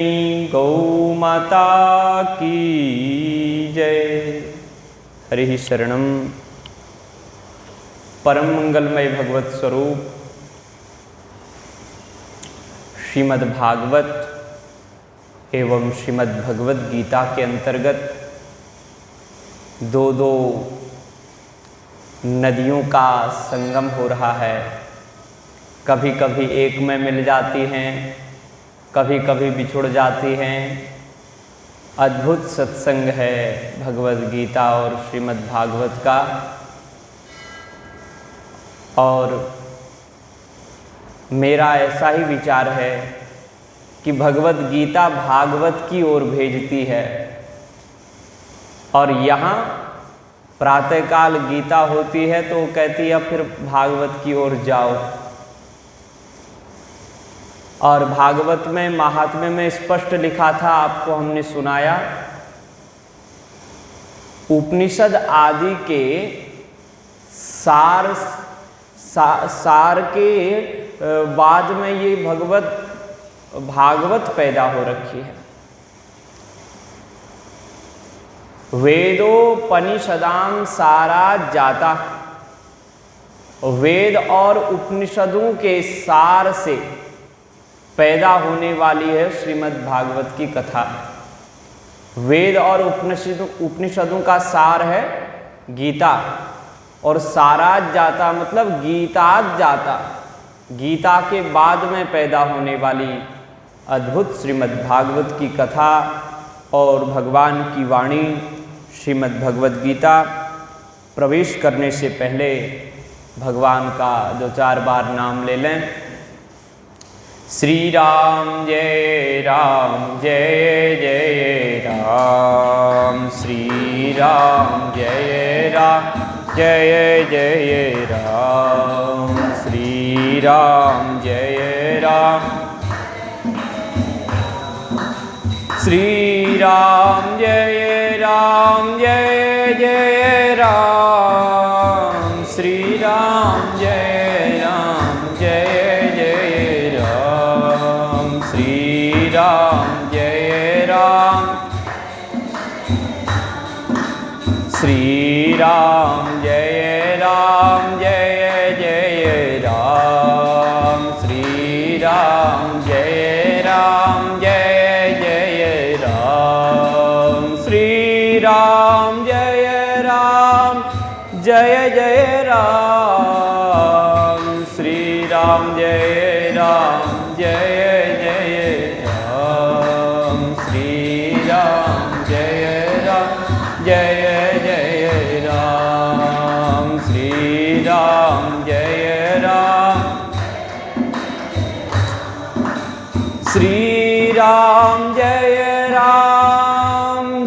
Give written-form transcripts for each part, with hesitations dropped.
गौ माता की जय। हरि शरणम। परम मंगलमय भगवत स्वरूप श्रीमद् भागवत एवं श्रीमद् भगवत गीता के अंतर्गत दो नदियों का संगम हो रहा है। कभी कभी एक में मिल जाती हैं, कभी कभी बिछुड़ जाती हैं। अद्भुत सत्संग है भगवद गीता और श्रीमद् भागवत का। और मेरा ऐसा ही विचार है कि भगवद गीता भागवत की ओर भेजती है। और यहाँ प्रातःकाल गीता होती है तो कहती है फिर भागवत की ओर जाओ। और भागवत में महात्म्य में स्पष्ट लिखा था, आपको हमने सुनाया, उपनिषद आदि के सार के बाद में ये भागवत पैदा हो रखी है। वेदोपनिषदाम सारा जाता, वेद और उपनिषदों के सार से पैदा होने वाली है श्रीमद् भागवत की कथा। वेद और उपनिषदों का सार है गीता, और साराज जाता मतलब गीताज जाता, गीता के बाद में पैदा होने वाली अद्भुत श्रीमद् भागवत की कथा और भगवान की वाणी श्रीमद् भगवत गीता। प्रवेश करने से पहले भगवान का 2-4 बार नाम ले लें। श्री राम जय जय राम, श्री राम जय जय राम, श्री राम जय राम, श्री राम जय जय राम, श्री राम जय जय राम, श्री राम जय राम, श्री राम जय जय राम, श्री राम जय जय राम, श्री राम जय जय राम, श्री राम जय जय राम, श्री राम जय जय राम, श्री राम जय श्री राम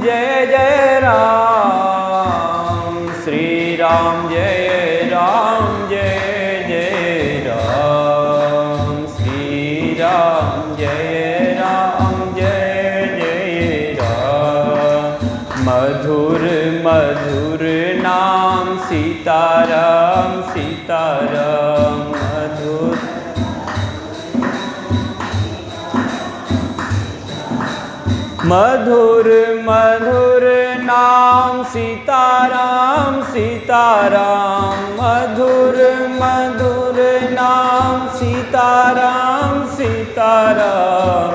जय जय राम, श्री राम जय जय राम, श्री राम जय जय राम। मधुर मधुर नाम सीताराम सीताराम, मधुर मधुर मधुर नाम सीताराम सीताराम, मधुर मधुर नाम सीताराम सीताराम,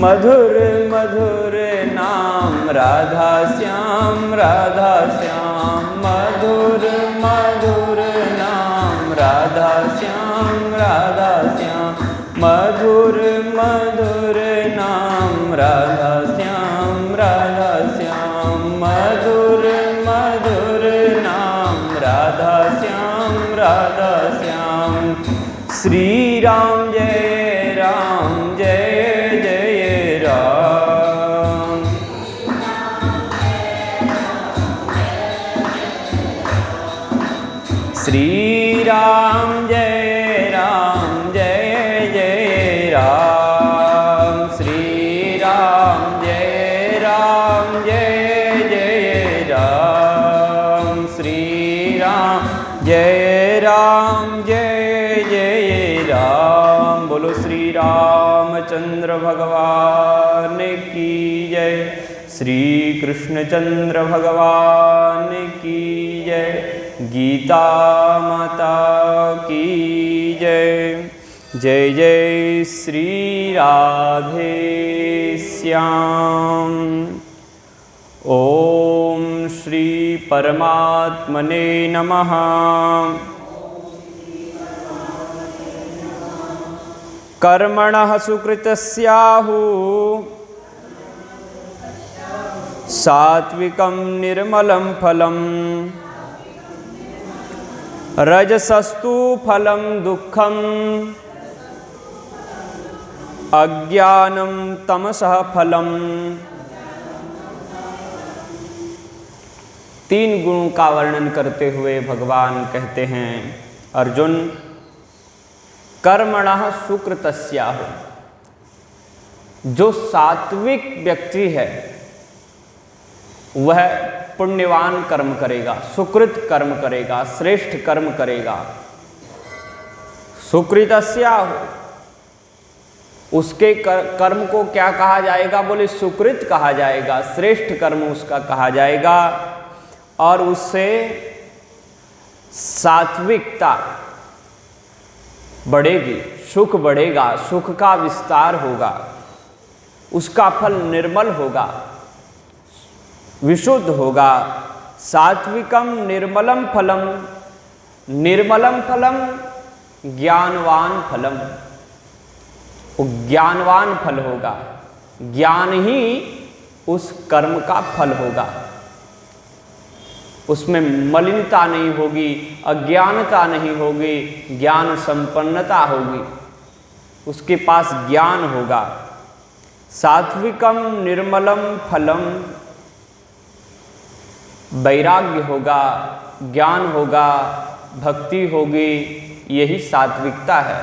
मधुर मधुर नाम राधा श्याम राधा श्याम, मधुर मधुर नाम राधा श्याम राधा श्याम, मधुर मधुर नाम राधा श्याम राधा श्याम, मधुर मधुर नाम राधा श्याम राधा श्याम। श्री राम जय जय राम, श्री राम जय जय राम, श्री राम जय जय राम, श्री राम जय जय राम। बोलो श्री रामचंद्र भगवान की जय। श्री कृष्णचंद्र भगवान की जय। गीता माता की जय। जय जय श्री राधे श्याम। ओम श्री परमात्मने नमः। कर्मणः सुकृतस्याहुः सात्विकं निर्मलं फलम् रजसस्तु फलं दुःखम् अज्ञानं तमसः फलम्। 3 गुणों का वर्णन करते हुए भगवान कहते हैं, अर्जुन कर्मणः सुकृतस्याहुः, जो सात्विक व्यक्ति है वह पुण्यवान कर्म करेगा, सुकृत कर्म करेगा, श्रेष्ठ कर्म करेगा। सुकृतस्याहुः, उसके कर्म को क्या कहा जाएगा? बोले सुकृत कहा जाएगा, श्रेष्ठ कर्म उसका कहा जाएगा। और उससे सात्विकता बढ़ेगी, सुख बढ़ेगा, सुख का विस्तार होगा, उसका फल निर्मल होगा, विशुद्ध होगा। सात्विकम निर्मलम फलम, निर्मलम फलम ज्ञानवान फलम, वो ज्ञानवान फल होगा। ज्ञान ही उस कर्म का फल होगा, उसमें मलिनता नहीं होगी, अज्ञानता नहीं होगी, ज्ञान संपन्नता होगी, उसके पास ज्ञान होगा। सात्विकम निर्मलम फलम, वैराग्य होगा, ज्ञान होगा, भक्ति होगी, यही सात्विकता है,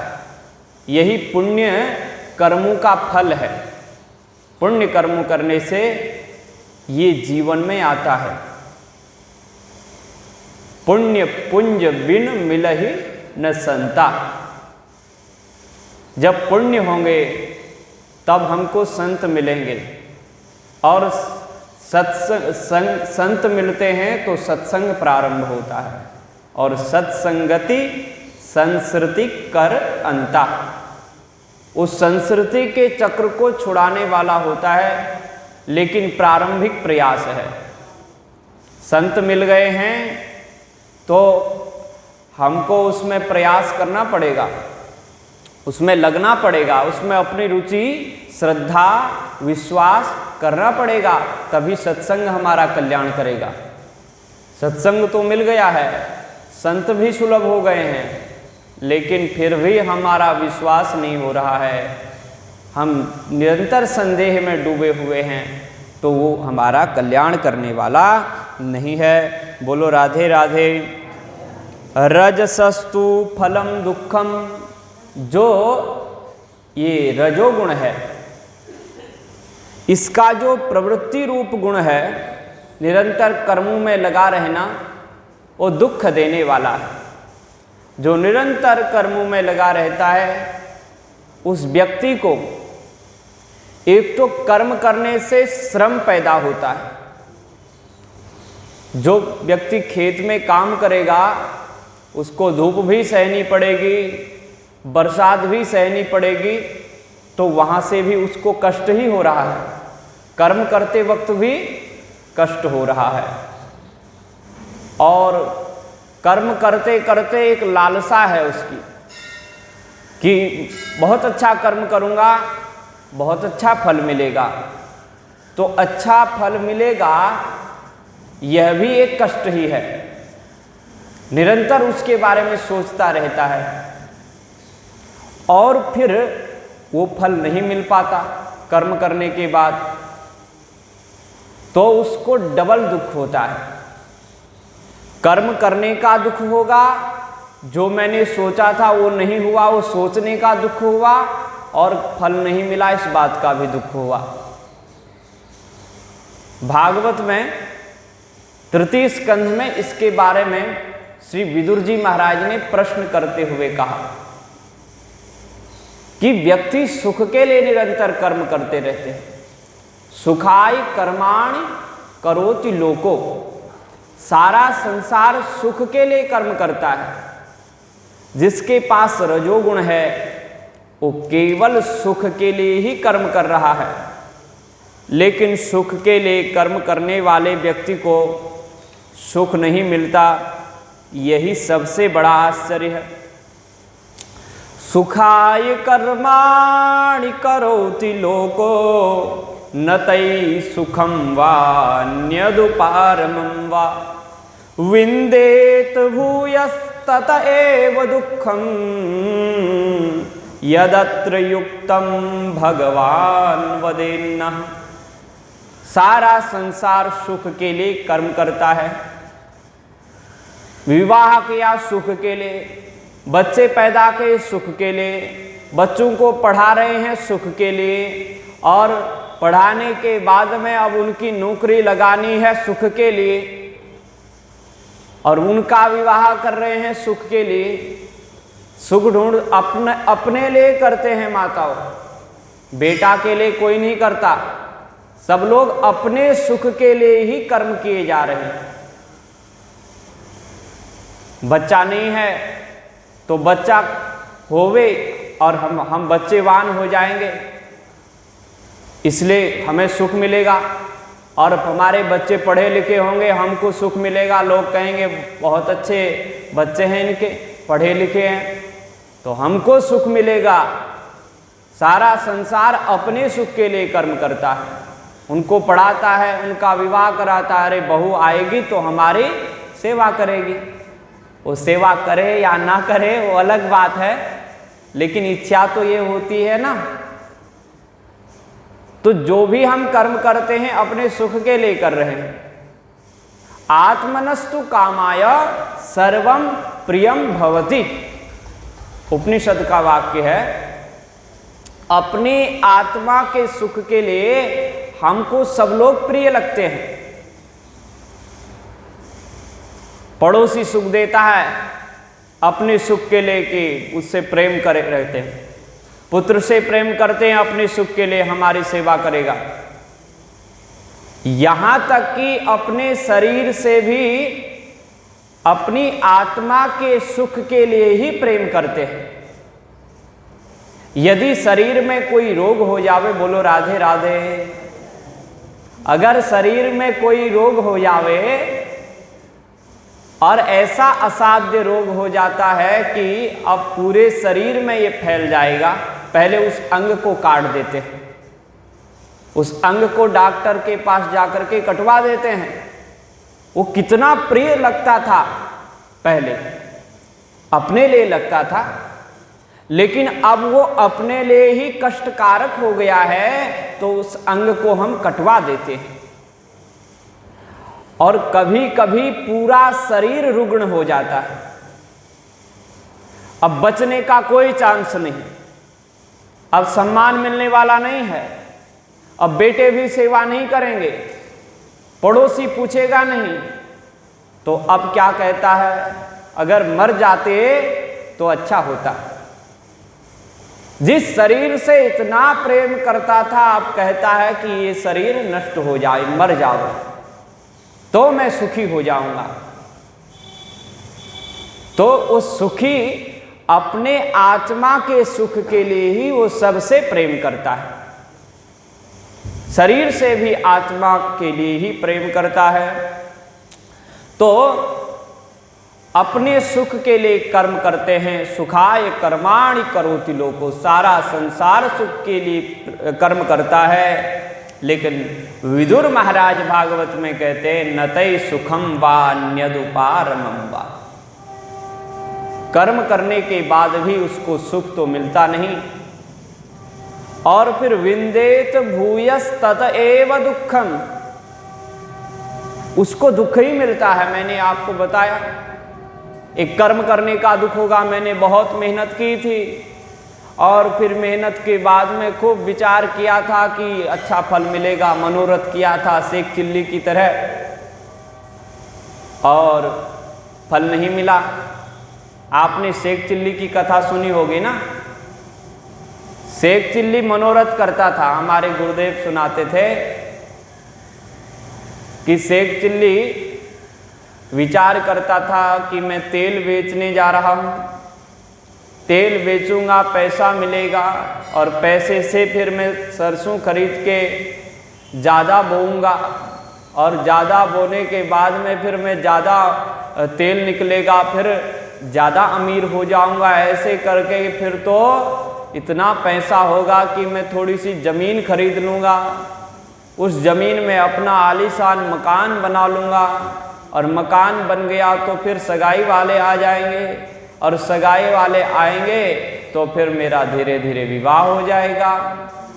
यही पुण्य कर्मों का फल है। पुण्य कर्म करने से ये जीवन में आता है। पुण्य पुंज बिन मिलहि न संता, जब पुण्य होंगे तब हमको संत मिलेंगे, और संत मिलते हैं तो सत्संग प्रारंभ होता है, और सत्संगति संस्कृति कर अंता, उस संस्कृति के चक्र को छुड़ाने वाला होता है, लेकिन प्रारंभिक प्रयास है। संत मिल गए हैं तो हमको उसमें प्रयास करना पड़ेगा, उसमें लगना पड़ेगा, उसमें अपनी रुचि, श्रद्धा, विश्वास करना पड़ेगा, तभी सत्संग हमारा कल्याण करेगा। सत्संग तो मिल गया है, संत भी सुलभ हो गए हैं, लेकिन फिर भी हमारा विश्वास नहीं हो रहा है, हम निरंतर संदेह में डूबे हुए हैं, तो वो हमारा कल्याण करने वाला नहीं है। बोलो राधे राधे। रजसस्तु फलम दुःखम, जो ये रजोगुण है, इसका जो प्रवृत्ति रूप गुण है, निरंतर कर्मों में लगा रहना, वो दुख देने वाला है। जो निरंतर कर्मों में लगा रहता है उस व्यक्ति को एक तो कर्म करने से श्रम पैदा होता है। जो व्यक्ति खेत में काम करेगा उसको धूप भी सहनी पड़ेगी, बरसात भी सहनी पड़ेगी, तो वहाँ से भी उसको कष्ट ही हो रहा है, कर्म करते वक्त भी कष्ट हो रहा है। और कर्म करते करते एक लालसा है उसकी कि बहुत अच्छा कर्म करूँगा, बहुत अच्छा फल मिलेगा। तो अच्छा फल मिलेगा यह भी एक कष्ट ही है, निरंतर उसके बारे में सोचता रहता है, और फिर वो फल नहीं मिल पाता कर्म करने के बाद, तो उसको डबल दुख होता है। कर्म करने का दुख होगा, जो मैंने सोचा था वो नहीं हुआ, वो सोचने का दुख हुआ, और फल नहीं मिला इस बात का भी दुख हुआ। भागवत में तृतीय स्कंध में इसके बारे में श्री विदुर जी महाराज ने प्रश्न करते हुए कहा कि व्यक्ति सुख के लिए निरंतर कर्म करते रहते हैं, सुखाय कर्माणि करोति लोको, सारा संसार सुख के लिए कर्म करता है। जिसके पास रजोगुण है वो केवल सुख के लिए ही कर्म कर रहा है, लेकिन सुख के लिए कर्म करने वाले व्यक्ति को सुख नहीं मिलता। यही सबसे बड़ा आश्चर्य है। सुखाय कर्माणि करोति लोको न तै सुखम वा न्यदुपारमं वा विन्देत भूयस्तत एव दुःखं यदत्र युक्तं भगवान वदेन्नः। सारा संसार सुख के लिए कर्म करता है। विवाह किया सुख के लिए, बच्चे पैदा किए सुख के लिए, बच्चों को पढ़ा रहे हैं सुख के लिए, और पढ़ाने के बाद में अब उनकी नौकरी लगानी है सुख के लिए, और उनका विवाह कर रहे हैं सुख के लिए। सुख ढूंढ अपने लिए करते हैं माताओं, बेटा के लिए कोई नहीं करता। सब लोग अपने सुख के लिए ही कर्म किए जा रहे हैं। बच्चा नहीं है तो बच्चा होवे और हम बच्चेवान हो जाएंगे, इसलिए हमें सुख मिलेगा। और हमारे बच्चे पढ़े लिखे होंगे, हमको सुख मिलेगा। लोग कहेंगे बहुत अच्छे बच्चे हैं इनके, पढ़े लिखे हैं, तो हमको सुख मिलेगा। सारा संसार अपने सुख के लिए कर्म करता है। उनको पढ़ाता है, उनका विवाह कराता है। अरे बहू आएगी तो हमारी सेवा करेगी। वो सेवा करे या ना करे वो अलग बात है, लेकिन इच्छा तो ये होती है ना। तो जो भी हम कर्म करते हैं अपने सुख के लिए कर रहे हैं। आत्मनस्तु कामाय सर्वम प्रियम भवति, उपनिषद का वाक्य है। अपनी आत्मा के सुख के लिए हमको सब लोग प्रिय लगते हैं। पड़ोसी सुख देता है अपने सुख के लिए कि उससे प्रेम करे रहते हैं। पुत्र से प्रेम करते हैं अपने सुख के लिए, हमारी सेवा करेगा। यहां तक कि अपने शरीर से भी अपनी आत्मा के सुख के लिए ही प्रेम करते हैं। यदि शरीर में कोई रोग हो जावे, बोलो राधे राधे, अगर शरीर में कोई रोग हो जावे और ऐसा असाध्य रोग हो जाता है कि अब पूरे शरीर में ये फैल जाएगा, पहले उस अंग को काट देते हैं। उस अंग को डॉक्टर के पास जाकर के कटवा देते हैं। वो कितना प्रिय लगता था पहले, अपने लिए लगता था, लेकिन अब वो अपने लिए ही कष्टकारक हो गया है, तो उस अंग को हम कटवा देते हैं। और कभी कभी पूरा शरीर रुग्ण हो जाता है। अब बचने का कोई चांस नहीं, अब सम्मान मिलने वाला नहीं है। अब बेटे भी सेवा नहीं करेंगे, पड़ोसी पूछेगा नहीं, तो अब क्या कहता है, अगर मर जाते तो अच्छा होता। जिस शरीर से इतना प्रेम करता था, अब कहता है कि ये शरीर नष्ट हो जाए, मर जाओ तो मैं सुखी हो जाऊंगा। तो उस सुखी अपने आत्मा के सुख के लिए ही वो सबसे प्रेम करता है। शरीर से भी आत्मा के लिए ही प्रेम करता है। तो अपने सुख के लिए कर्म करते हैं। सुखाय कर्माणि करोति लोको, सारा संसार सुख के लिए कर्म करता है। लेकिन विदुर महाराज भागवत में कहते हैं नतै सुखम वा न्यदुपारमं वा, कर्म करने के बाद भी उसको सुख तो मिलता नहीं। और फिर विंदेत भूयस्तत एव दुःखम, उसको दुख ही मिलता है। मैंने आपको बताया एक कर्म करने का दुख होगा, मैंने बहुत मेहनत की थी और फिर मेहनत के बाद में खूब विचार किया था कि अच्छा फल मिलेगा, मनोरथ किया था सेक चिल्ली की तरह, और फल नहीं मिला। आपने सेक चिल्ली की कथा सुनी होगी ना। सेक चिल्ली मनोरथ करता था, हमारे गुरुदेव सुनाते थे कि शेख चिल्ली विचार करता था कि मैं तेल बेचने जा रहा हूँ, तेल बेचूंगा, पैसा मिलेगा और पैसे से फिर मैं सरसों खरीद के ज़्यादा बोऊंगा और ज़्यादा बोने के बाद में फिर मैं ज़्यादा तेल निकलेगा, फिर ज़्यादा अमीर हो जाऊंगा। ऐसे करके फिर तो इतना पैसा होगा कि मैं थोड़ी सी ज़मीन खरीद लूँगा, उस ज़मीन में अपना आलीशान मकान बना लूँगा और मकान बन गया तो फिर सगाई वाले आ जाएंगे और सगाई वाले आएंगे तो फिर मेरा धीरे धीरे विवाह हो जाएगा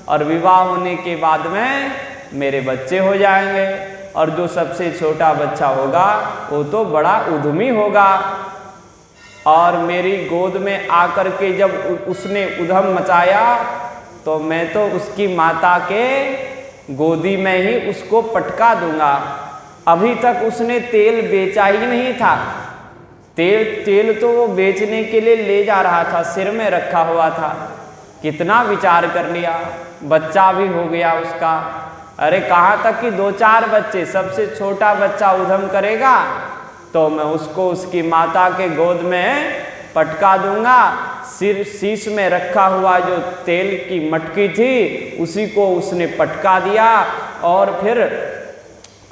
और विवाह होने के बाद में मेरे बच्चे हो जाएंगे और जो सबसे छोटा बच्चा होगा वो तो बड़ा उद्यमी होगा और मेरी गोद में आकर के जब उसने उधम मचाया तो मैं तो उसकी माता के गोदी में ही उसको पटका दूंगा। अभी तक उसने तेल बेचा ही नहीं था, तेल तो वो बेचने के लिए ले जा रहा था, सिर में रखा हुआ था। कितना विचार कर लिया, बच्चा भी हो गया उसका। अरे कहाँ तक कि 2-4 बच्चे, सबसे छोटा बच्चा उधम करेगा तो मैं उसको उसकी माता के गोद में पटका दूंगा। सिर शीश में रखा हुआ जो तेल की मटकी थी उसी को उसने पटका दिया और फिर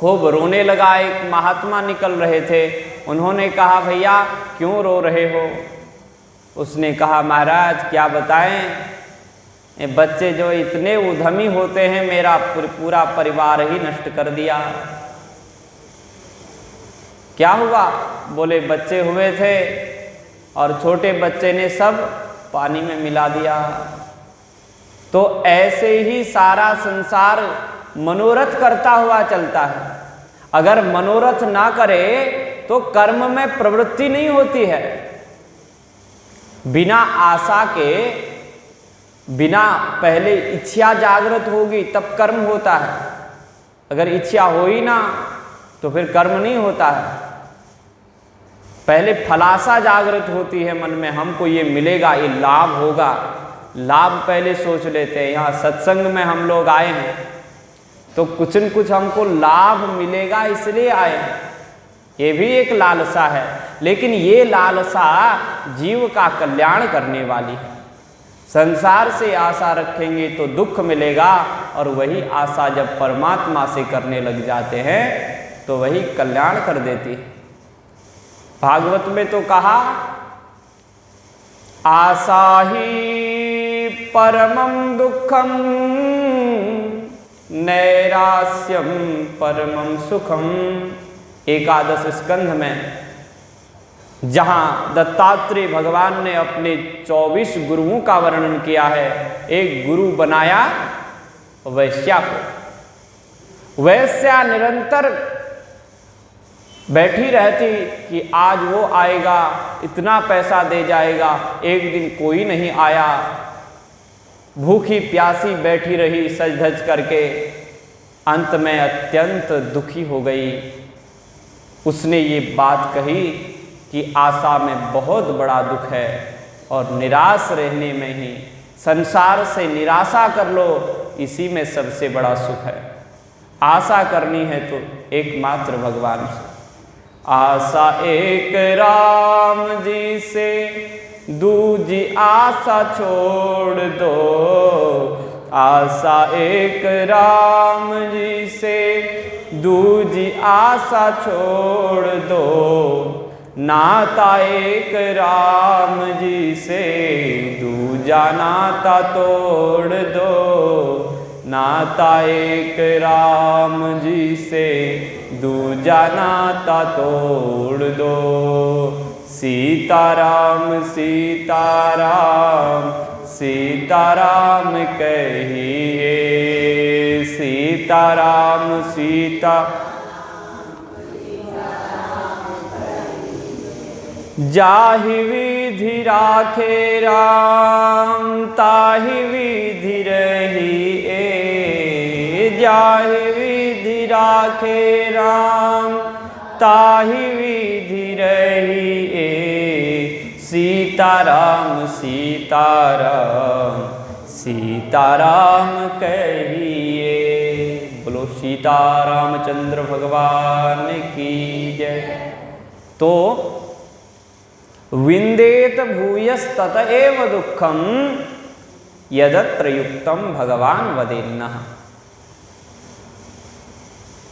खूब रोने लगा। एक महात्मा निकल रहे थे, उन्होंने कहा भैया क्यों रो रहे हो? उसने कहा महाराज क्या बताएं, ये बच्चे जो इतने उद्यमी होते हैं मेरा पूरा परिवार ही नष्ट कर दिया। क्या हुआ? बोले बच्चे हुए थे और छोटे बच्चे ने सब पानी में मिला दिया। तो ऐसे ही सारा संसार मनोरथ करता हुआ चलता है। अगर मनोरथ ना करे तो कर्म में प्रवृत्ति नहीं होती है। बिना आशा के, बिना पहले इच्छा जागृत होगी तब कर्म होता है। अगर इच्छा हो ही ना तो फिर कर्म नहीं होता है। पहले फलाशा जागृत होती है मन में, हमको ये मिलेगा, ये लाभ होगा, लाभ पहले सोच लेते हैं। यहाँ सत्संग में हम लोग आए हैं तो कुछ न कुछ हमको लाभ मिलेगा इसलिए आए हैं, ये भी एक लालसा है। लेकिन ये लालसा जीव का कल्याण करने वाली है। संसार से आशा रखेंगे तो दुख मिलेगा और वही आशा जब परमात्मा से करने लग जाते हैं तो वही कल्याण कर देती है। भागवत में तो कहा आशा ही परमं दुखम नैरास्यम परमं सुखम। एकादश स्कंध में जहां दत्तात्रेय भगवान ने अपने 24 गुरुओं का वर्णन किया है, एक गुरु बनाया वैश्या को। वैश्या निरंतर बैठी रहती कि आज वो आएगा, इतना पैसा दे जाएगा। एक दिन कोई नहीं आया, भूखी प्यासी बैठी रही सज धज करके। अंत में अत्यंत दुखी हो गई। उसने ये बात कही कि आशा में बहुत बड़ा दुख है और निराश रहने में ही, संसार से निराशा कर लो, इसी में सबसे बड़ा सुख है। आशा करनी है तो एकमात्र भगवान से। आशा एक राम जी से, दूजी आशा छोड़ दो। आशा एक राम जी से, दूजी आशा छोड़ दो। नाता एक राम जी से, दूजा नाता तोड़ दो। नाता एक राम जी से, दूजा नाता तोड़ दो। सीताराम सीताराम सीताराम कहिए। सीताराम सीता जाहि विधि राखे राम, ताहि विधि रहिए। जाहि विधि राखे राम, ताहि विधि रहिए। सीताराम सीताराम सीताराम कहिए। बोलो सीता रामचंद्र भगवान की जय। तो विंदेत भूयस्तत एव दुःखम यदत्र युक्तम भगवान वदेन्नः।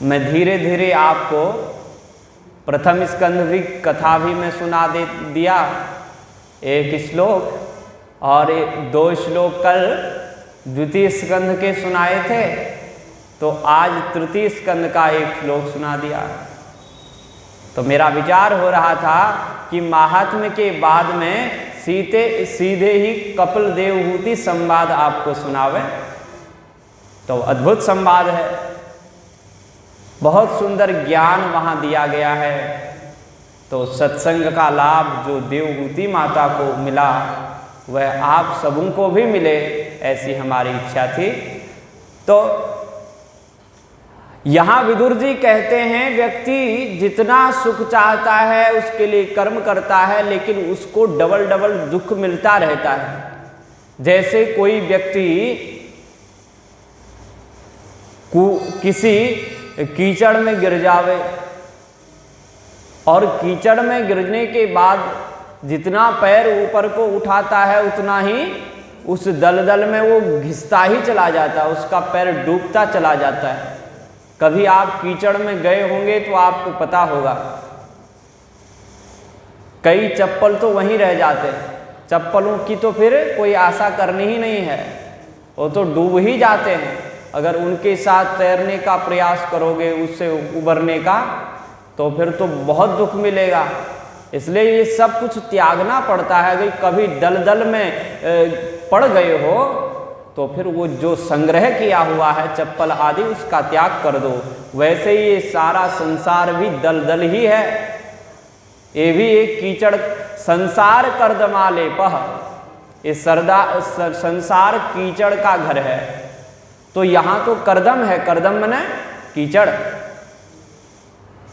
मैं धीरे धीरे आपको प्रथम स्कंध भी कथा भी मैं सुना दिया, एक श्लोक और 2 श्लोक कल द्वितीय स्कंध के सुनाए थे, तो आज तृतीय स्कंध का एक श्लोक सुना दिया। तो मेरा विचार हो रहा था कि महात्म्य के बाद में सीधे ही कपिल देवहूति संवाद आपको सुनावे। तो अद्भुत संवाद है, बहुत सुंदर ज्ञान वहाँ दिया गया है। तो सत्संग का लाभ जो देवहूति माता को मिला वह आप सबों को भी मिले, ऐसी हमारी इच्छा थी। तो यहाँ विदुर जी कहते हैं व्यक्ति जितना सुख चाहता है उसके लिए कर्म करता है, लेकिन उसको डबल डबल दुख मिलता रहता है। जैसे कोई व्यक्ति किसी कीचड़ में गिर जावे और कीचड़ में गिरने के बाद जितना पैर ऊपर को उठाता है उतना ही उस दलदल में वो घिसता ही चला जाता है, उसका पैर डूबता चला जाता है। कभी आप कीचड़ में गए होंगे तो आपको पता होगा, कई चप्पल तो वहीं रह जाते हैं, चप्पलों की तो फिर कोई आशा करनी ही नहीं है, वो तो डूब ही जाते हैं। अगर उनके साथ तैरने का प्रयास करोगे, उससे उबरने का, तो फिर तो बहुत दुख मिलेगा। इसलिए ये सब कुछ त्यागना पड़ता है। अगर कभी दलदल में पड़ गए हो तो फिर वो जो संग्रह किया हुआ है चप्पल आदि उसका त्याग कर दो। वैसे ही ये सारा संसार भी दलदल ही है, ये भी एक कीचड़। संसार कर्दमाले पह, ये संसार कीचड़ का घर है। तो यहाँ तो कर्दम है, कर्दम माने कीचड़।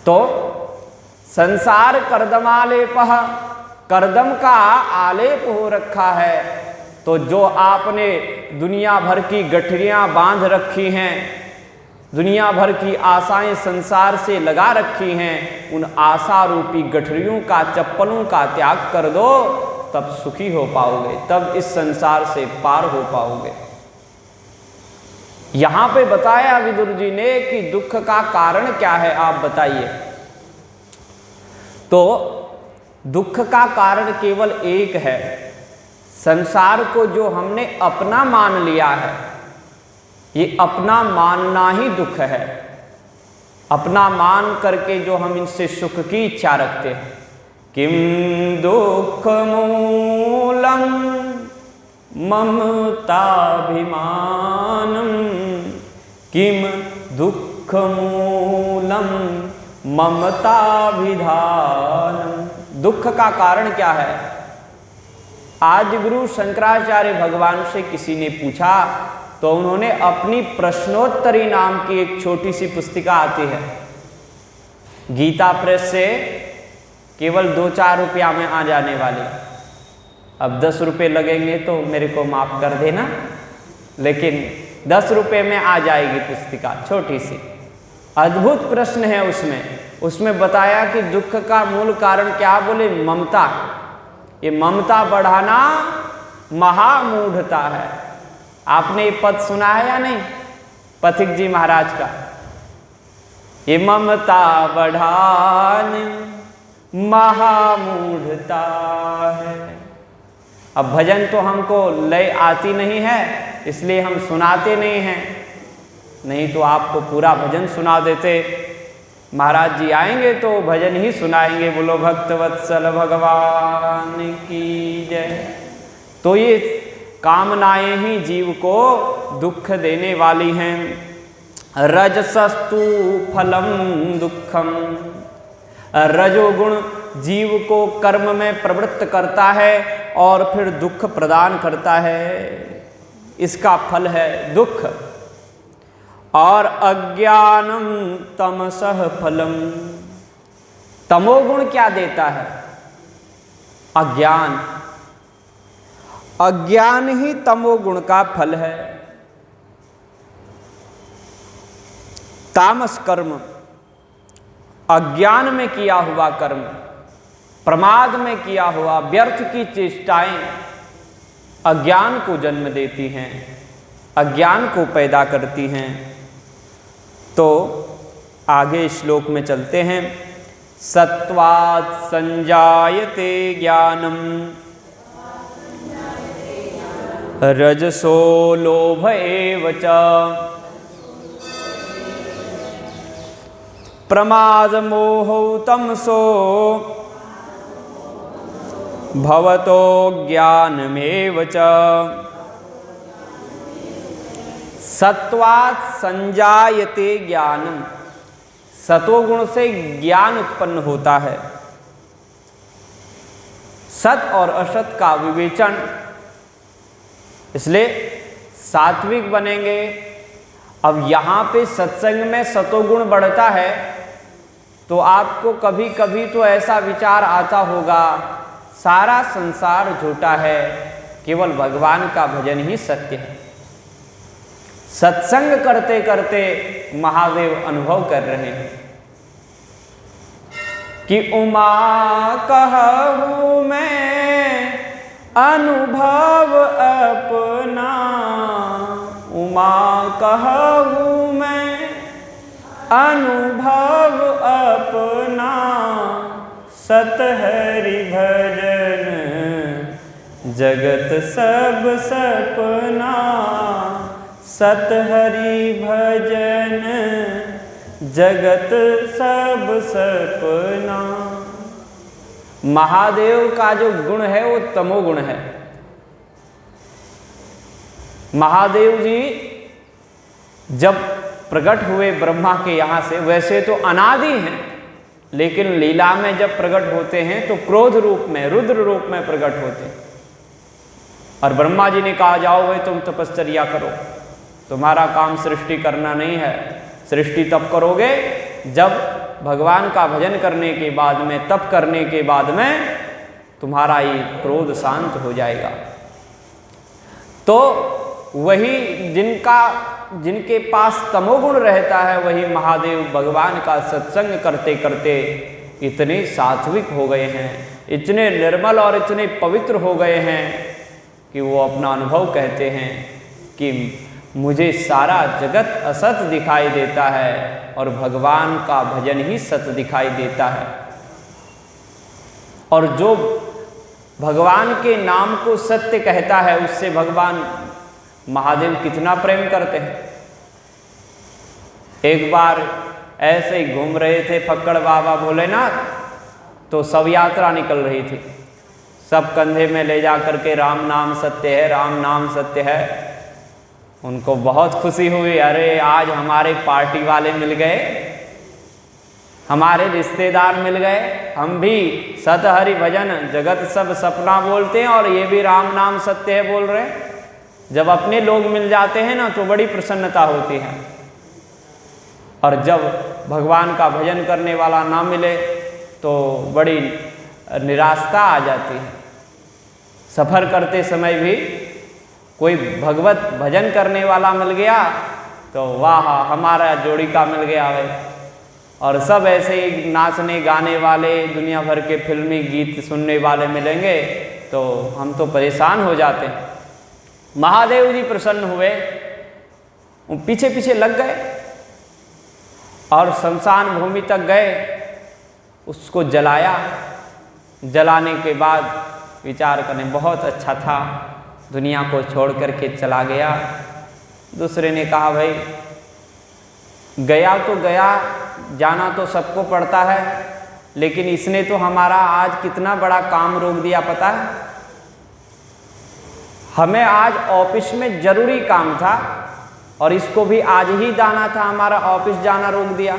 तो संसार कर्दमालेपह, कर्दम का आलेप हो रखा है। तो जो आपने दुनिया भर की गठरियां बांध रखी हैं, दुनिया भर की आशाएं संसार से लगा रखी हैं, उन आशा रूपी गठरियों का, चप्पलों का त्याग कर दो, तब सुखी हो पाओगे, तब इस संसार से पार हो पाओगे। यहां पे बताया विदुर जी ने कि दुख का कारण क्या है, आप बताइए। तो दुख का कारण केवल एक है, संसार को जो हमने अपना मान लिया है, ये अपना मानना ही दुख है। अपना मान करके जो हम इनसे सुख की इच्छा रखते हैं। किम दुख मूलम ममताभिमानम, किम दुख मूलम ममताभिधानम। दुख का कारण क्या है? आज गुरु शंकराचार्य भगवान से किसी ने पूछा तो उन्होंने अपनी प्रश्नोत्तरी नाम की एक छोटी सी पुस्तिका आती है, गीता प्रेस से, केवल 2-4 रुपया में आ जाने वाली। अब 10 रुपये लगेंगे तो मेरे को माफ कर देना, लेकिन 10 रुपये में आ जाएगी पुस्तिका, छोटी सी। अद्भुत प्रश्न है उसमें बताया कि दुख का मूल कारण क्या, बोले ममता। ये ममता बढ़ाना महामूढ़ता है। आपने ये पद सुना है या नहीं, पथिक जी महाराज का? ये ममता बढ़ाने महामूढ़ता है। अब भजन तो हमको लय आती नहीं है, इसलिए हम सुनाते नहीं हैं, नहीं तो आपको पूरा भजन सुना देते। महाराज जी आएंगे तो भजन ही सुनाएंगे, बोलो भक्तवत्सल भगवान की जय। तो ये कामनाएं ही जीव को दुख देने वाली हैं। रजसस्तु फलम दुखम, रजोगुण जीव को कर्म में प्रवृत्त करता है और फिर दुख प्रदान करता है, इसका फल है दुख। और अज्ञानम तमसः फलम, तमोगुण क्या देता है? अज्ञान। अज्ञान ही तमोगुण का फल है। तामस कर्म, अज्ञान में किया हुआ कर्म, प्रमाद में किया हुआ व्यर्थ की चेष्टाएं अज्ञान को जन्म देती हैं, अज्ञान को पैदा करती हैं। तो आगे श्लोक में चलते हैं। सत्वात् संजायते ज्ञानम रजसो लोभ एव च प्रमाद मोहो तमसो भवतो ज्ञानमेव च। सत्वात् संजायते ज्ञानम, सतोगुण से ज्ञान उत्पन्न होता है। सत और असत का विवेचन, इसलिए सात्विक बनेंगे। अब यहाँ पे सत्संग में सतोगुण बढ़ता है तो आपको कभी कभी तो ऐसा विचार आता होगा, सारा संसार झूठा है, केवल भगवान का भजन ही सत्य है। सत्संग करते करते महादेव अनुभव कर रहे हैं कि उमा कहूँ मैं अनुभव अपना, उमा कहूँ मैं अनुभव अपना, सत हरि भजन जगत सब सपना, सत हरि भजन जगत सब सपना। महादेव का जो गुण है वो तमोगुण है। महादेव जी जब प्रकट हुए ब्रह्मा के यहाँ से, वैसे तो अनादि हैं, लेकिन लीला में जब प्रकट होते हैं तो क्रोध रूप में, रुद्र रूप में प्रकट होते हैं। और ब्रह्मा जी ने कहा जाओ भाई तुम तपश्चर्या करो, तुम्हारा काम सृष्टि करना नहीं है, सृष्टि तब करोगे जब भगवान का भजन करने के बाद में, तप करने के बाद में तुम्हारा ये क्रोध शांत हो जाएगा। तो वही जिनके पास तमोगुण रहता है, वही महादेव भगवान का सत्संग करते करते इतने सात्विक हो गए हैं, इतने निर्मल और इतने पवित्र हो गए हैं कि वो अपना अनुभव कहते हैं कि मुझे सारा जगत असत दिखाई देता है और भगवान का भजन ही सत दिखाई देता है। और जो भगवान के नाम को सत्य कहता है, उससे भगवान महादेव कितना प्रेम करते हैं। एक बार ऐसे ही घूम रहे थे फक्कड़ बाबा भोलेनाथ, तो सब यात्रा निकल रही थी, सब कंधे में ले जा करके राम नाम सत्य है, राम नाम सत्य है। उनको बहुत खुशी हुई, अरे आज हमारे पार्टी वाले मिल गए, हमारे रिश्तेदार मिल गए, हम भी सत हरि भजन जगत सब सपना बोलते हैं और ये भी राम नाम सत्य है बोल रहे हैं। जब अपने लोग मिल जाते हैं ना तो बड़ी प्रसन्नता होती है, और जब भगवान का भजन करने वाला ना मिले तो बड़ी निराशा आ जाती है। सफ़र करते समय भी कोई भगवत भजन करने वाला मिल गया तो वाह हमारा जोड़ी का मिल गया है, और सब ऐसे ही नाचने गाने वाले, दुनिया भर के फिल्मी गीत सुनने वाले मिलेंगे तो हम तो परेशान हो जाते हैं। महादेव जी प्रसन्न हुए, वो पीछे पीछे लग गए और शमशान भूमि तक गए, उसको जलाया। जलाने के बाद विचार करने बहुत अच्छा था, दुनिया को छोड़ करके चला गया। दूसरे ने कहा भाई गया तो गया, जाना तो सबको पड़ता है, लेकिन इसने तो हमारा आज कितना बड़ा काम रोक दिया पता है। हमें आज ऑफिस में जरूरी काम था और इसको भी आज ही जाना था, हमारा ऑफिस जाना रोक दिया।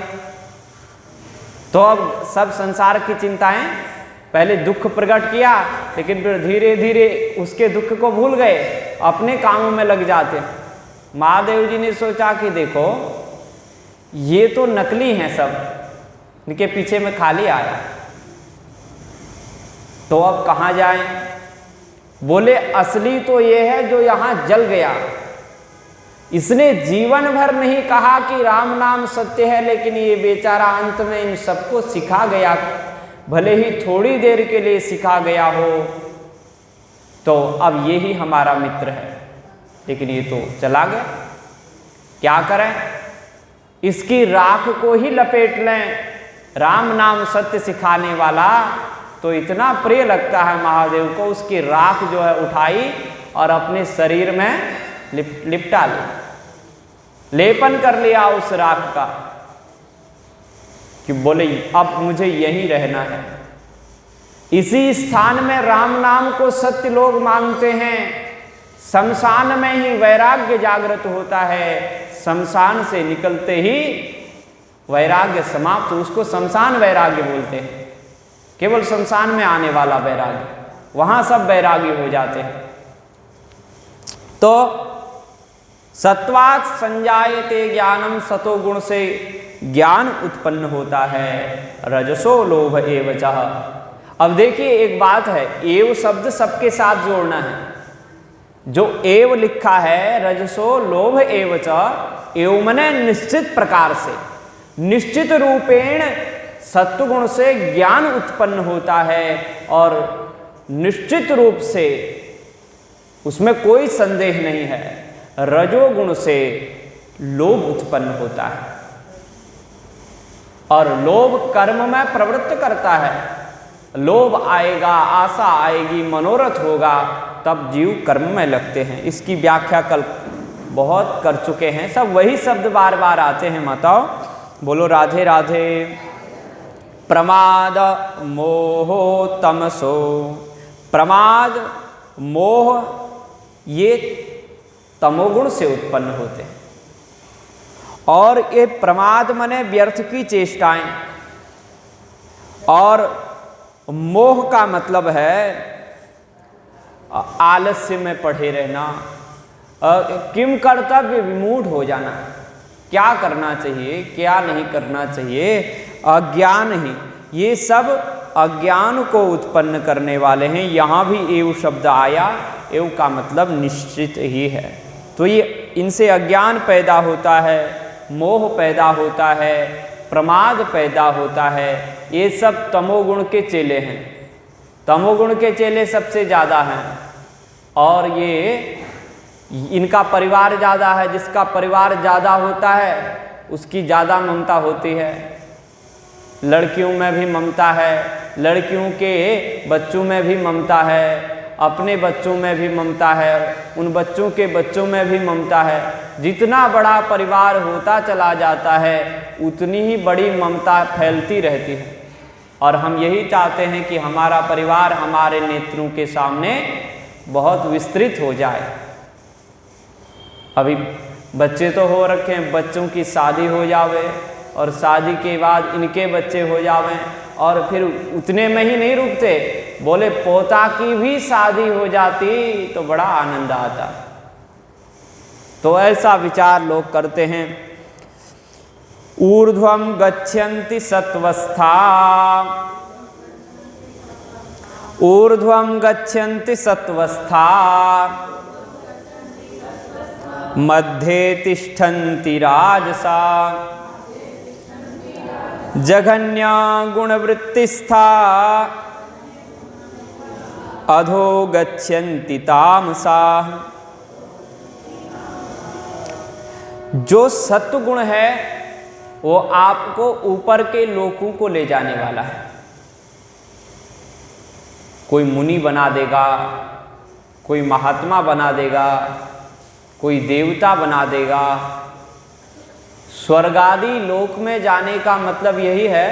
तो अब सब संसार की चिंताएं, पहले दुख प्रकट किया लेकिन फिर धीरे धीरे उसके दुख को भूल गए, अपने कामों में लग जाते। महादेव जी ने सोचा कि देखो ये तो नकली हैं, सब इनके पीछे में खाली आया, तो अब कहाँ जाएं। बोले असली तो ये है जो यहाँ जल गया, इसने जीवन भर नहीं कहा कि राम नाम सत्य है, लेकिन ये बेचारा अंत में इन सबको सिखा गया, भले ही थोड़ी देर के लिए सिखा गया हो। तो अब ये ही हमारा मित्र है, लेकिन ये तो चला गया, क्या करें? इसकी राख को ही लपेट लें। राम नाम सत्य सिखाने वाला तो इतना प्रिय लगता है महादेव को, उसकी राख जो है उठाई और अपने शरीर में लिपटा ले, लेपन कर लिया उस राख का, कि बोले अब मुझे यहीं रहना है। इसी स्थान में राम नाम को सत्य लोग मानते हैं। शमशान में ही वैराग्य जागृत होता है, शमशान से निकलते ही वैराग्य समाप्त, उसको शमशान वैराग्य बोलते हैं। केवल शमशान में आने वाला वैराग्य, वहां सब वैराग्य हो जाते हैं। तो सत्वात् संजायते ज्ञानम, सतोगुण से ज्ञान उत्पन्न होता है। रजसो लोभ एव चः। अब देखिए एक बात है, एव शब्द सबके साथ जोड़ना है। जो एव लिखा है, रजसो लोभ एव च, एव मने निश्चित प्रकार से, निश्चित रूपेण सत्वगुण से ज्ञान उत्पन्न होता है, और निश्चित रूप से उसमें कोई संदेह नहीं है, रजोगुण से लोभ उत्पन्न होता है, और लोभ कर्म में प्रवृत्त करता है। लोभ आएगा, आशा आएगी, मनोरथ होगा, तब जीव कर्म में लगते हैं। इसकी व्याख्या कल बहुत कर चुके हैं, सब वही शब्द बार बार आते हैं। माताओ बोलो राधे राधे। प्रमाद मोहो तमसो, प्रमाद मोह ये तमोगुण से उत्पन्न होते हैं, और ये प्रमाद माने व्यर्थ की चेष्टाएं, और मोह का मतलब है आलस्य में पड़े रहना, किम कर्तव्य विमूढ़ हो जाना, क्या करना चाहिए क्या नहीं करना चाहिए, अज्ञान ही, ये सब अज्ञान को उत्पन्न करने वाले हैं। यहाँ भी एव शब्द आया, एव का मतलब निश्चित ही है। तो ये इनसे अज्ञान पैदा होता है, मोह पैदा होता है, प्रमाद पैदा होता है। ये सब तमोगुण के चेले हैं, तमोगुण के चेले सबसे ज़्यादा हैं, और ये इनका परिवार ज़्यादा है। जिसका परिवार ज़्यादा होता है उसकी ज़्यादा ममता होती है। लड़कियों में भी ममता है, लड़कियों के बच्चों में भी ममता है, अपने बच्चों में भी ममता है, उन बच्चों के बच्चों में भी ममता है। जितना बड़ा परिवार होता चला जाता है उतनी ही बड़ी ममता फैलती रहती है, और हम यही चाहते हैं कि हमारा परिवार हमारे नेत्रों के सामने बहुत विस्तृत हो जाए। अभी बच्चे तो हो रखे हैं, बच्चों की शादी हो जावे, और शादी के बाद इनके बच्चे हो जावें, और फिर उतने में ही नहीं रुकते, बोले पोता की भी शादी हो जाती तो बड़ा आनंद आता। तो ऐसा विचार लोग करते हैं। ऊर्ध्वं गच्छन्ति सत्वस्था, ऊर्ध्वं गच्छन्ति सत्वस्था, मध्ये तिष्ठन्ति राजसा, जघन्या गुणवृत्तिस्था, अधो गच्छन्ति तामसा। जो सत्वगुण है वो आपको ऊपर के लोकों को ले जाने वाला है। कोई मुनि बना देगा, कोई महात्मा बना देगा, कोई देवता बना देगा। स्वर्गादि लोक में जाने का मतलब यही है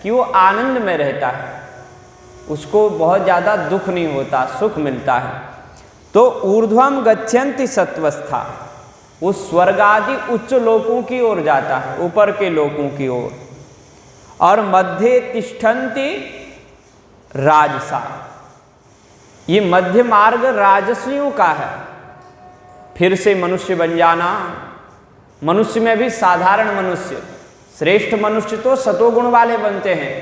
कि वो आनंद में रहता है, उसको बहुत ज़्यादा दुख नहीं होता, सुख मिलता है। तो ऊर्ध्वम गच्छन्ति सत्वस्था, वो स्वर्गादि उच्च लोकों की ओर जाता है, ऊपर के लोकों की ओर। और मध्य तिष्ठन्ति राजसा, ये मध्य मार्ग राजसियों का है। फिर से मनुष्य बन जाना, मनुष्य में भी साधारण मनुष्य, श्रेष्ठ मनुष्य तो सतोगुण वाले बनते हैं।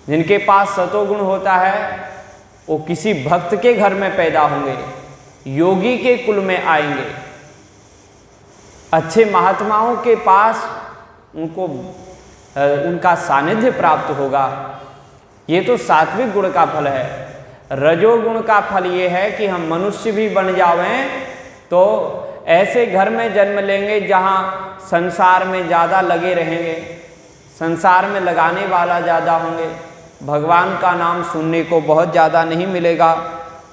जिनके पास सतोगुण होता है वो किसी भक्त के घर में पैदा होंगे, योगी के कुल में आएंगे। अच्छे महात्माओं के पास उनको उनका सानिध्य प्राप्त होगा। ये तो सात्विक गुण का फल है। रजोगुण का फल ये है कि हम मनुष्य भी बन जावें तो ऐसे घर में जन्म लेंगे जहाँ संसार में ज़्यादा लगे रहेंगे, संसार में लगाने वाला ज़्यादा होंगे, भगवान का नाम सुनने को बहुत ज़्यादा नहीं मिलेगा।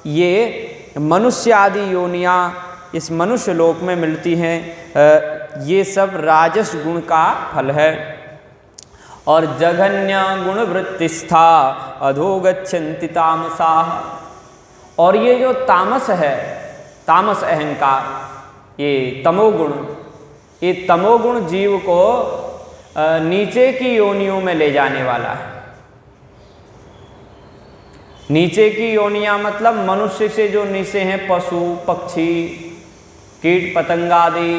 ये मनुष्य आदि योनियाँ इस मनुष्य लोक में मिलती हैं। ये सब राजस गुण का फल है। और जघन्य गुण वृत्तिस्था अधोगच्छन्ति तामसाः। और ये जो तामस है, तामस अहंकार, ये तमोगुण, ये तमोगुण जीव को नीचे की योनियों में ले जाने वाला है। नीचे की योनियां मतलब मनुष्य से जो नीचे हैं, पशु पक्षी कीट पतंग आदि,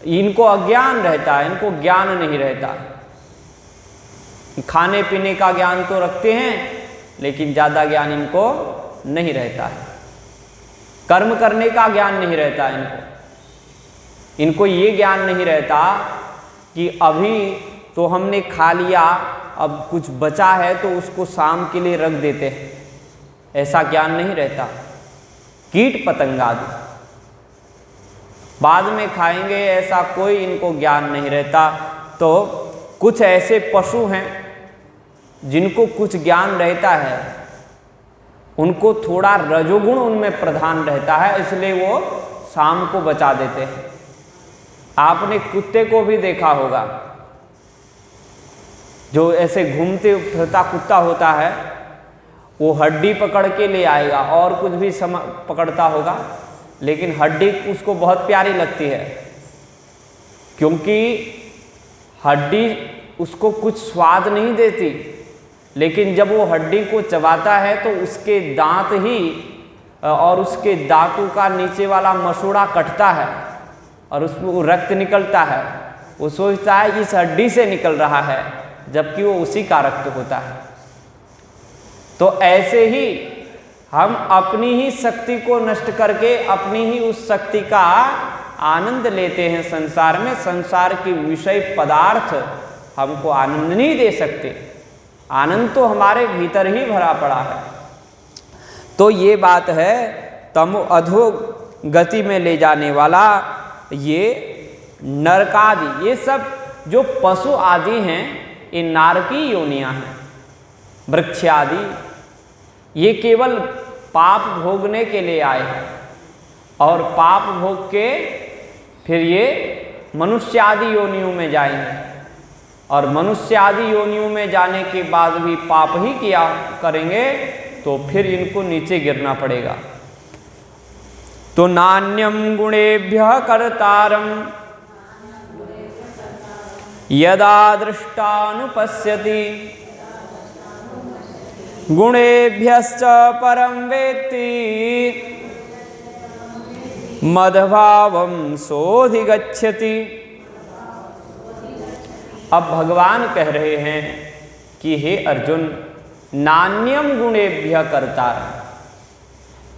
इनको अज्ञान रहता है, इनको ज्ञान नहीं रहता। खाने पीने का ज्ञान तो रखते हैं लेकिन ज़्यादा ज्ञान इनको नहीं रहता है। कर्म करने का ज्ञान नहीं रहता इनको ये ज्ञान नहीं रहता कि अभी तो हमने खा लिया, अब कुछ बचा है तो उसको शाम के लिए रख देते हैं, ऐसा ज्ञान नहीं रहता। कीट पतंग आदि बाद में खाएंगे, ऐसा कोई इनको ज्ञान नहीं रहता। तो कुछ ऐसे पशु हैं जिनको कुछ ज्ञान रहता है, उनको थोड़ा रजोगुण उनमें प्रधान रहता है, इसलिए वो शाम को बचा देते हैं। आपने कुत्ते को भी देखा होगा, जो ऐसे घूमते फिरता कुत्ता होता है, वो हड्डी पकड़ के ले आएगा और कुछ भी पकड़ता होगा, लेकिन हड्डी उसको बहुत प्यारी लगती है, क्योंकि हड्डी उसको कुछ स्वाद नहीं देती, लेकिन जब वो हड्डी को चबाता है तो उसके दांत ही और उसके दांतों का नीचे वाला मसूड़ा कटता है और उसमें रक्त निकलता है। वो सोचता है इस हड्डी से निकल रहा है, जबकि वो उसी का रक्त होता है। तो ऐसे ही हम अपनी ही शक्ति को नष्ट करके अपनी ही उस शक्ति का आनंद लेते हैं संसार में। संसार के विषय पदार्थ हमको आनंद नहीं दे सकते, आनंद तो हमारे भीतर ही भरा पड़ा है। तो ये बात है तमो अधो गति में ले जाने वाला। ये नरकादि, ये सब जो पशु आदि हैं, ये नारकी योनियां हैं। वृक्ष आदि ये केवल पाप भोगने के लिए आए हैं और पाप भोग के फिर ये मनुष्य आदि योनियों में जाएंगे, और मनुष्य आदि योनियों में जाने के बाद भी पाप ही किया करेंगे तो फिर इनको नीचे गिरना पड़ेगा। तो नान्यम गुणेभ्यः कर्तारम यदा दृष्टानुपश्यति गुणेभ्यश्च परं वेत्ति मद्भावं सोऽधिगच्छति। अब भगवान कह रहे हैं कि हे अर्जुन, नान्यम गुणेभ्यः कर्तारम्,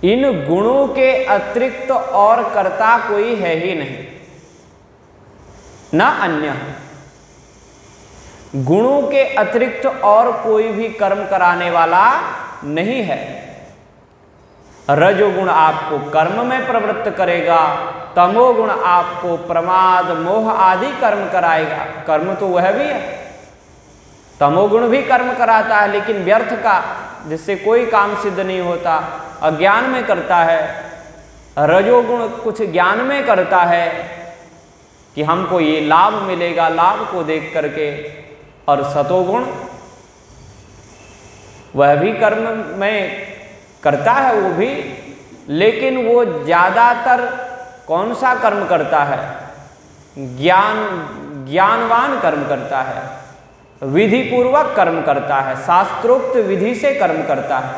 इन गुणों के अतिरिक्त और कर्ता कोई है ही नहीं, न अन्य। गुणों के अतिरिक्त और कोई भी कर्म कराने वाला नहीं है। रजोगुण आपको कर्म में प्रवृत्त करेगा, तमोगुण आपको प्रमाद मोह आदि कर्म कराएगा। कर्म तो वह भी है, तमोगुण भी कर्म कराता है लेकिन व्यर्थ का, जिससे कोई काम सिद्ध नहीं होता, अज्ञान में करता है। रजोगुण कुछ ज्ञान में करता है कि हमको ये लाभ मिलेगा, लाभ को देख करके। और सतोगुण वह भी कर्म में करता है, वो भी, लेकिन वो ज़्यादातर कौन सा कर्म करता है? ज्ञानवान कर्म करता है, विधि पूर्वक कर्म करता है, शास्त्रोक्त विधि से कर्म करता है।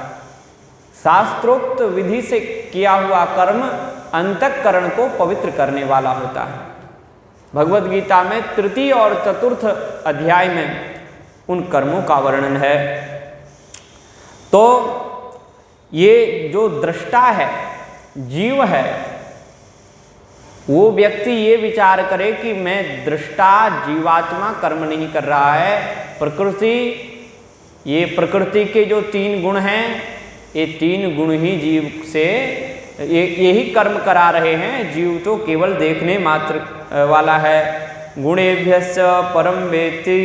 शास्त्रोक्त विधि से किया हुआ कर्म अंतःकरण को पवित्र करने वाला होता है। भगवद गीता में तृतीय और चतुर्थ अध्याय में उन कर्मों का वर्णन है। तो ये जो दृष्टा है, जीव है, वो व्यक्ति ये विचार करे कि मैं दृष्टा जीवात्मा कर्म नहीं कर रहा है, प्रकृति, ये प्रकृति के जो 3 गुण हैं, ये 3 गुण ही जीव से यही कर्म करा रहे हैं, जीव तो केवल देखने मात्र वाला है। गुणेभ्यश्च परम वेत्ति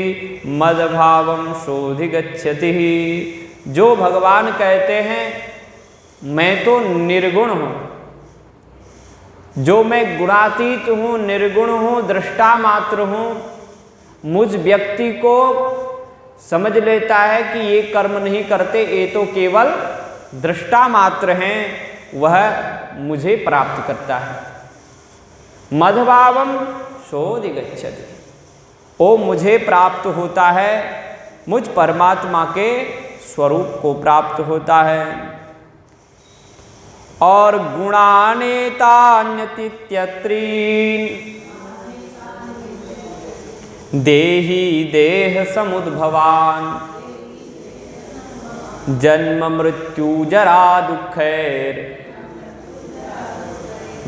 मदभावम शोधिगच्छति। जो भगवान कहते हैं मैं तो निर्गुण हूँ, जो मैं गुणातीत हूँ, निर्गुण हूँ, दृष्टा मात्र हूँ, मुझ व्यक्ति को समझ लेता है कि ये कर्म नहीं करते, ये तो केवल दृष्टा मात्र हैं, वह मुझे प्राप्त करता है। मधभावम शोधिगच्छति, वो मुझे प्राप्त होता है, मुझ परमात्मा के स्वरूप को प्राप्त होता है। और गुणानेतान्यतीत्यत्रीन् देहि देह समुद्भवान् जन्म मृत्यु जरा दुःखैर्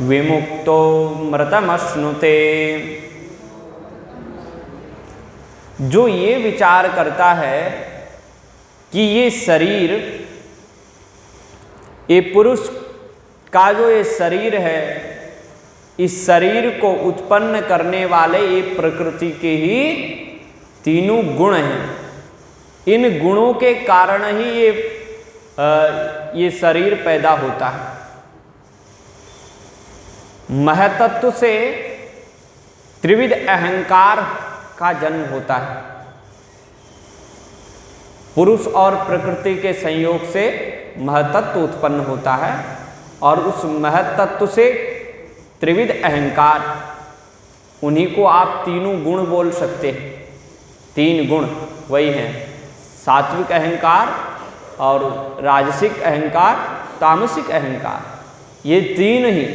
विमुक्तो मृतमश्नुते। जो ये विचार करता है कि ये शरीर, ये पुरुष का जो ये शरीर है, इस शरीर को उत्पन्न करने वाले ये प्रकृति के ही 3 गुण हैं, इन गुणों के कारण ही ये शरीर पैदा होता है। महतत्व से त्रिविध अहंकार का जन्म होता है। पुरुष और प्रकृति के संयोग से महतत्व उत्पन्न होता है और उस महतत्व से त्रिविध अहंकार, उन्हीं को आप 3 गुण बोल सकते हैं। 3 गुण वही हैं, सात्विक अहंकार और राजसिक अहंकार, तामसिक अहंकार। ये 3 ही,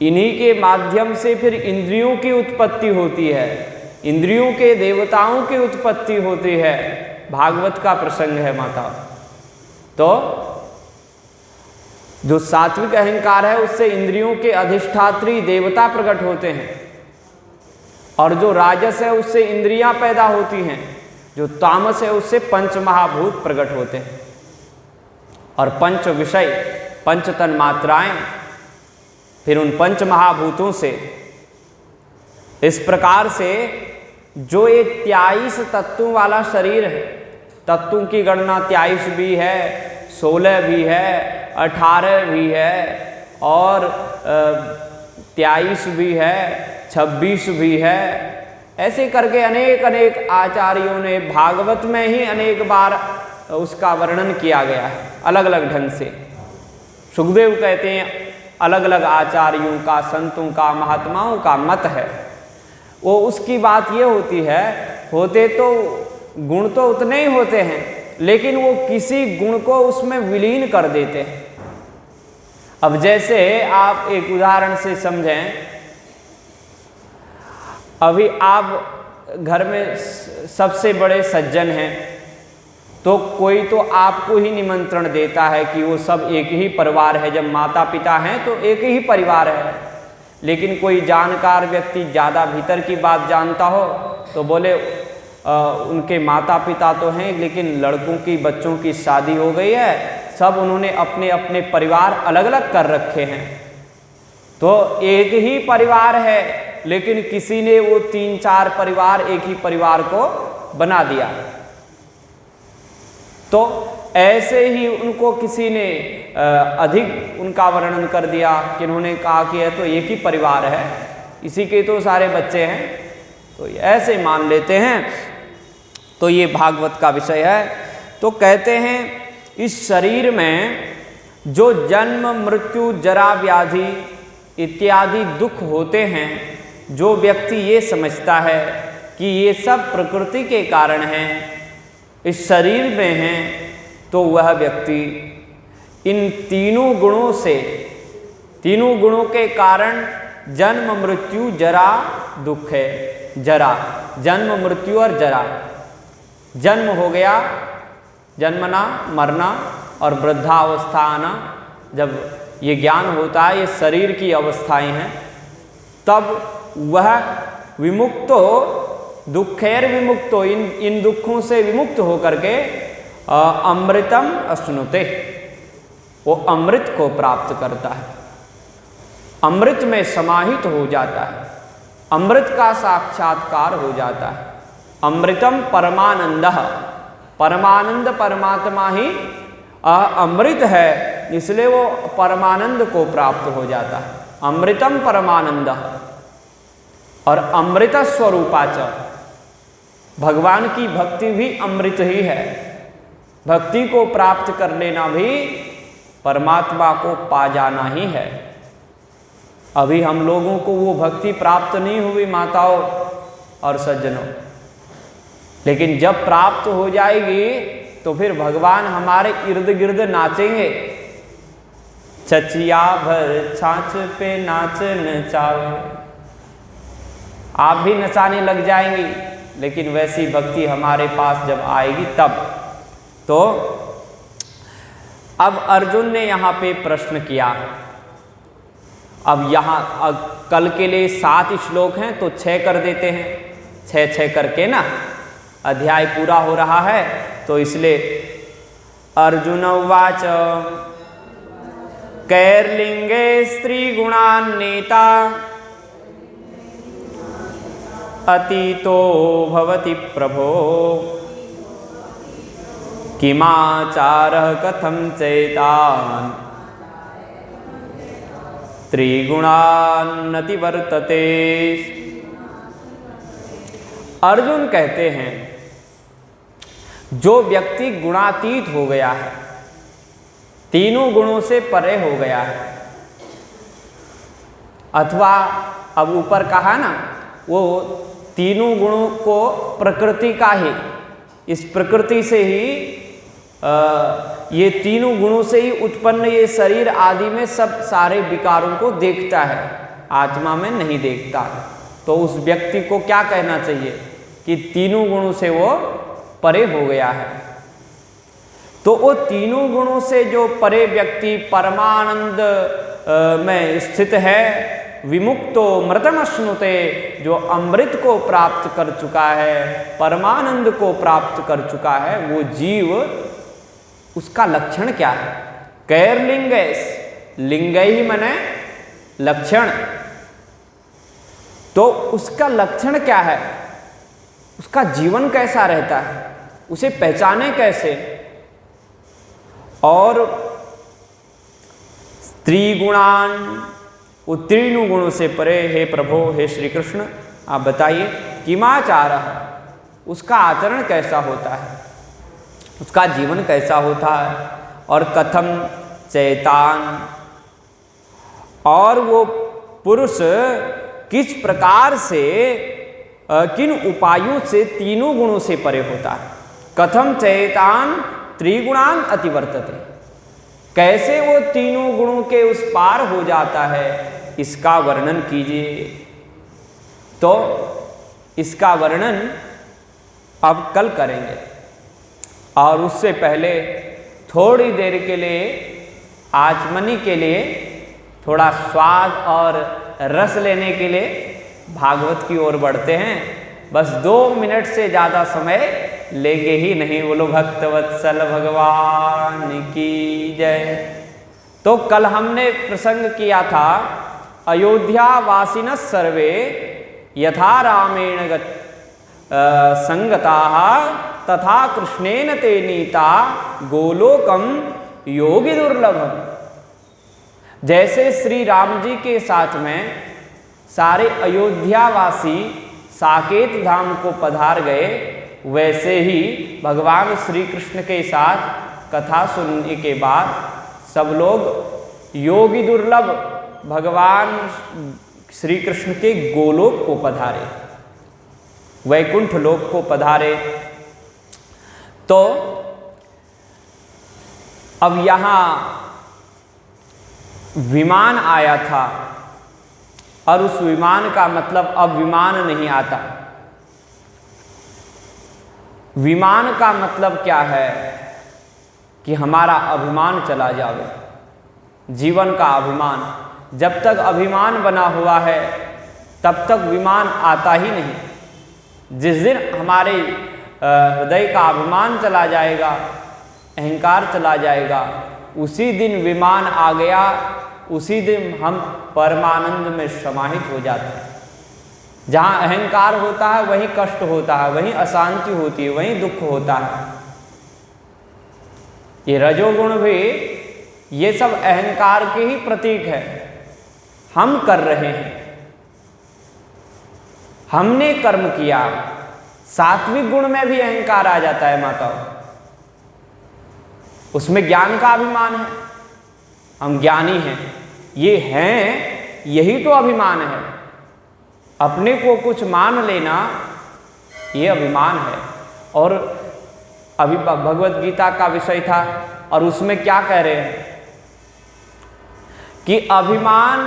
इन्हीं के माध्यम से फिर इंद्रियों की उत्पत्ति होती है, इंद्रियों के देवताओं की उत्पत्ति होती है। भागवत का प्रसंग है माता। तो जो सात्विक अहंकार है उससे इंद्रियों के अधिष्ठात्री देवता प्रकट होते हैं, और जो राजस है उससे इंद्रियां पैदा होती हैं, जो तामस है उससे पंच महाभूत प्रकट होते हैं, और पंच विषय, पंच तन्मात्राएं फिर उन पंच महाभूतों से। इस प्रकार से जो ये 23 तत्वों वाला शरीर है, तत्वों की गणना 23 भी है, 16 भी है, 18 भी है, और 23 भी है, 26 भी है। ऐसे करके अनेक अनेक आचार्यों ने भागवत में ही अनेक बार उसका वर्णन किया गया है, अलग अलग ढंग से। सुखदेव कहते हैं अलग अलग आचार्यों का, संतों का, महात्माओं का मत है। वो उसकी बात ये होती है, होते तो गुण तो उतने ही होते हैं, लेकिन वो किसी गुण को उसमें विलीन कर देते हैं। अब जैसे आप एक उदाहरण से समझें, अभी आप घर में सबसे बड़े सज्जन हैं, तो कोई तो आपको ही निमंत्रण देता है कि वो सब एक ही परिवार है। जब माता पिता हैं तो एक ही परिवार है, लेकिन कोई जानकार व्यक्ति ज़्यादा भीतर की बात जानता हो तो बोले उनके माता पिता तो हैं, लेकिन लड़कों की, बच्चों की शादी हो गई है, सब उन्होंने अपने अपने परिवार अलग अलग कर रखे हैं। तो एक ही परिवार है, लेकिन किसी ने वो 3-4 परिवार एक ही परिवार को बना दिया। तो ऐसे ही उनको किसी ने अधिक उनका वर्णन कर दिया कि उन्होंने कहा कि यह तो एक ही परिवार है, इसी के तो सारे बच्चे हैं, तो ऐसे मान लेते हैं। तो ये भागवत का विषय है। तो कहते हैं इस शरीर में जो जन्म मृत्यु जरा व्याधि इत्यादि दुख होते हैं, जो व्यक्ति ये समझता है कि ये सब प्रकृति के कारण हैं, इस शरीर में हैं, तो वह व्यक्ति इन 3 गुणों से, 3 गुणों के कारण जन्म मृत्यु जरा दुख है। जरा, जन्म मृत्यु और जरा। जन्म हो गया, जन्मना, मरना, और वृद्धावस्था आना। जब ये ज्ञान होता है, ये शरीर की अवस्थाएं हैं, तब वह विमुक्तो दुखैर विमुक्तो इन दुखों से विमुक्त होकर के अमृतम अश्नुते, वो अमृत को प्राप्त करता है, अमृत में समाहित हो जाता है, अमृत का साक्षात्कार हो जाता है। अमृतम परमानंदः, परमानंद परमात्मा ही अमृत है, इसलिए वो परमानंद को प्राप्त हो जाता है। अमृतम परमानंदः। और अमृत स्वरूपाच, भगवान की भक्ति भी अमृत ही है। भक्ति को प्राप्त कर लेना भी परमात्मा को पा जाना ही है। अभी हम लोगों को वो भक्ति प्राप्त नहीं हुई माताओं और सज्जनों, लेकिन जब प्राप्त हो जाएगी तो फिर भगवान हमारे इर्द गिर्द नाचेंगे। चचिया भर छाछ पे नाच नचावे, आप भी नचाने लग जाएंगी, लेकिन वैसी भक्ति हमारे पास जब आएगी तब। तो अब अर्जुन ने यहाँ पे प्रश्न किया। अब यहाँ कल के लिए 7 श्लोक हैं तो 6 कर देते हैं, 6 करके ना अध्याय पूरा हो रहा है, तो इसलिए अर्जुन उवाच कैर्लिंगे स्त्री गुणान्नेता अतीतो भवति प्रभो किमाचारः कथं चैतान् त्रिगुणान्नतिवर्तते। अर्जुन कहते हैं जो व्यक्ति गुणातीत हो गया है, तीनों गुणों से परे हो गया है, अथवा अब ऊपर कहा ना वो तीनों गुणों को प्रकृति का ही, इस प्रकृति से ही ये तीनों गुणों से ही उत्पन्न ये शरीर आदि में सब सारे विकारों को देखता है, आत्मा में नहीं देखता। तो उस व्यक्ति को क्या कहना चाहिए कि तीनों गुणों से वो परे हो गया है। तो वो तीनों गुणों से जो परे व्यक्ति परमानंद में स्थित है, विमुक्तो मृतम अश्नुते, जो अमृत को प्राप्त कर चुका है, परमानंद को प्राप्त कर चुका है, वो जीव, उसका लक्षण क्या है? कैर्लिंगैस, लिंग ही मने लक्षण, तो उसका लक्षण क्या है, उसका जीवन कैसा रहता है, उसे पहचाने कैसे। और स्त्री गुणान, उत्तीर्ण गुणों से परे, हे प्रभो, हे श्री कृष्ण आप बताइए किमाचारः, उसका आचरण कैसा होता है, उसका जीवन कैसा होता है। और कथम चैतान, और वो पुरुष किस प्रकार से, किन उपायों से तीनों गुणों से परे होता है। कथम चैतान त्रिगुणान अतिवर्तते, कैसे वो तीनों गुणों के उस पार हो जाता है, इसका वर्णन कीजिए। तो इसका वर्णन अब कल करेंगे, और उससे पहले थोड़ी देर के लिए आचमनी के लिए, थोड़ा स्वाद और रस लेने के लिए भागवत की ओर बढ़ते हैं। बस 2 मिनट से ज़्यादा समय लेंगे ही नहीं। बोलो भक्तवत्सल भगवान की जय। तो कल हमने प्रसंग किया था अयोध्या वासिनः सर्वे यथा रामेण संगताः तथा कृष्णेन ते नीता गोलोकम योगी दुर्लभम। जैसे श्री राम जी के साथ में सारे अयोध्यावासी साकेत धाम को पधार गए, वैसे ही भगवान श्री कृष्ण के साथ कथा सुनने के बाद सब लोग योगी दुर्लभ भगवान श्री कृष्ण के गोलोक को पधारे, वैकुंठ लोक को पधारे। तो अब यहाँ विमान आया था, और उस विमान का मतलब अब विमान नहीं आता। विमान का मतलब क्या है कि हमारा अभिमान चला जावे, जीवन का अभिमान। जब तक अभिमान बना हुआ है तब तक विमान आता ही नहीं। जिस दिन हमारे हृदय का अभिमान चला जाएगा, अहंकार चला जाएगा, उसी दिन विमान आ गया, उसी दिन हम परमानंद में समाहित हो जाते हैं। जहाँ अहंकार होता है वहीं कष्ट होता है, वहीं अशांति होती है, वहीं दुख होता है। ये रजोगुण भी ये सब अहंकार के ही प्रतीक है। हम कर रहे हैं, हमने कर्म किया। सात्विक गुण में भी अहंकार आ जाता है माताओं, उसमें ज्ञान का अभिमान है, हम ज्ञानी हैं, ये हैं, यही तो अभिमान है। अपने को कुछ मान लेना ये अभिमान है। और अभी भगवत गीता का विषय था और उसमें क्या कह रहे हैं कि अभिमान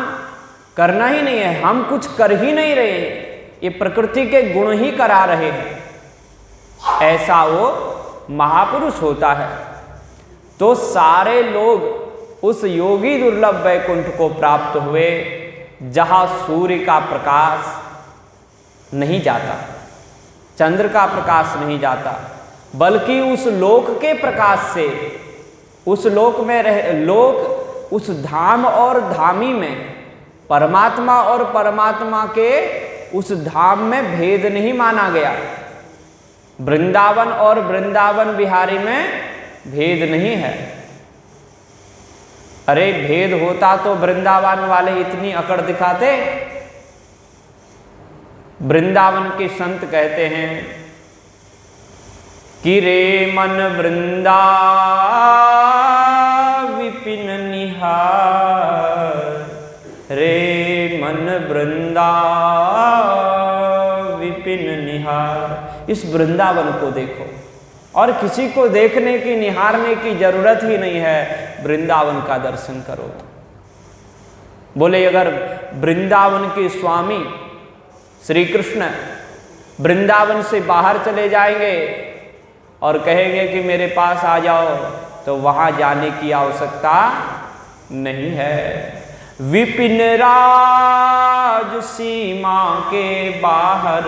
करना ही नहीं है, हम कुछ कर ही नहीं रहे हैं, ये प्रकृति के गुण ही करा रहे हैं। ऐसा वो महापुरुष होता है। तो सारे लोग उस योगी दुर्लभ वैकुंठ को प्राप्त हुए जहाँ सूर्य का प्रकाश नहीं जाता, चंद्र का प्रकाश नहीं जाता, बल्कि उस लोक के प्रकाश से, उस लोक में लोक उस धाम और धामी में, परमात्मा और परमात्मा के उस धाम में भेद नहीं माना गया। वृंदावन और वृंदावन बिहारी में भेद नहीं है। अरे भेद होता तो वृंदावन वाले इतनी अकड़ दिखाते। वृंदावन के संत कहते हैं कि रे मन वृंदा विपिन निहार, रे मन वृंदा विपिन निहार। इस वृंदावन को देखो, और किसी को देखने की, निहारने की जरूरत ही नहीं है, वृंदावन का दर्शन करो। बोले अगर वृंदावन के स्वामी श्री कृष्ण वृंदावन से बाहर चले जाएंगे और कहेंगे कि मेरे पास आ जाओ, तो वहां जाने की आवश्यकता नहीं है। विपिन राज सीमा के बाहर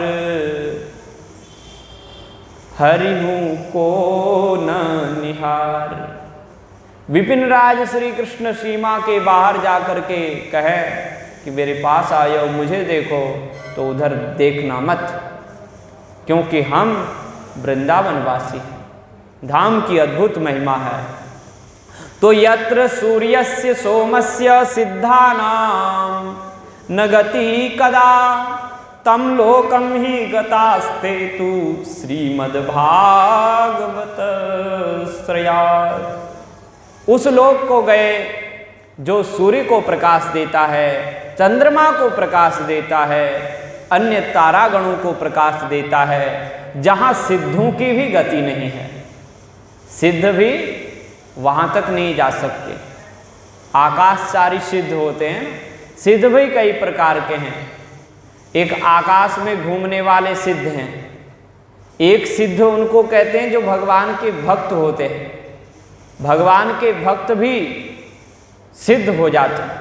हरिहु को न निहार। विपिन राज श्री कृष्ण सीमा के बाहर जाकर के कहे कि मेरे पास आ जाओ, मुझे देखो, तो उधर देखना मत, क्योंकि हम वृंदावनवासी हैं। धाम की अद्भुत महिमा है। तो यत्र सूर्यस्य सोमस्य सिद्धानां न गति कदा तम लोकम ही गतास्ते तु श्रीमद्भागवत श्रेयात्। उस लोक को गए जो सूर्य को प्रकाश देता है, चंद्रमा को प्रकाश देता है, अन्य तारागणों को प्रकाश देता है, जहां सिद्धों की भी गति नहीं है। सिद्ध भी वहां तक नहीं जा सकते। आकाशचारी सिद्ध होते हैं, सिद्ध भी कई प्रकार के हैं। एक आकाश में घूमने वाले सिद्ध हैं, एक सिद्ध उनको कहते हैं जो भगवान के भक्त होते हैं। भगवान के भक्त भी सिद्ध हो जाते हैं।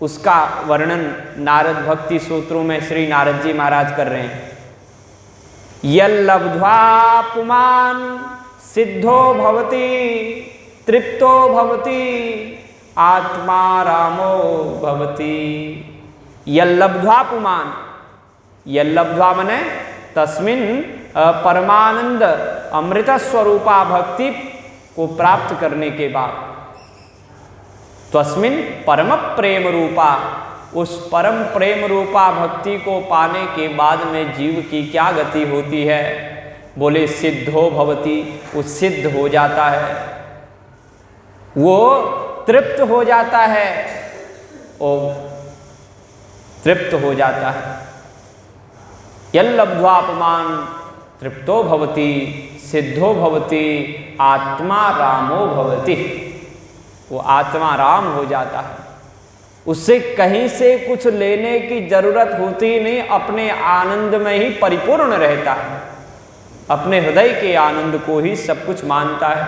उसका वर्णन नारद भक्ति सूत्रों में श्री नारद जी महाराज कर रहे हैं। यल्लब्ध्वा पुमान् सिद्धो भवति तृप्तो भवति आत्मा रामो भवति। यल्लब्ध्वा पुमान्, यल्लब्ध्वा मने तस्मिन् परमानंद अमृत स्वरूपा भक्ति को प्राप्त करने के बाद, तस्मिन् परम प्रेम रूपा, उस परम प्रेम रूपा भक्ति को पाने के बाद में जीव की क्या गति होती है? बोले सिद्धो भवति, वो सिद्ध हो जाता है, वो तृप्त हो जाता है, ओ तृप्त हो जाता है। यल्लब्ध्वा पुमान् तृप्तो भवति सिद्धो भवति आत्मा रामो भवति। वो आत्मा राम हो जाता है, उससे कहीं से कुछ लेने की जरूरत होती नहीं, अपने आनंद में ही परिपूर्ण रहता है, अपने हृदय के आनंद को ही सब कुछ मानता है।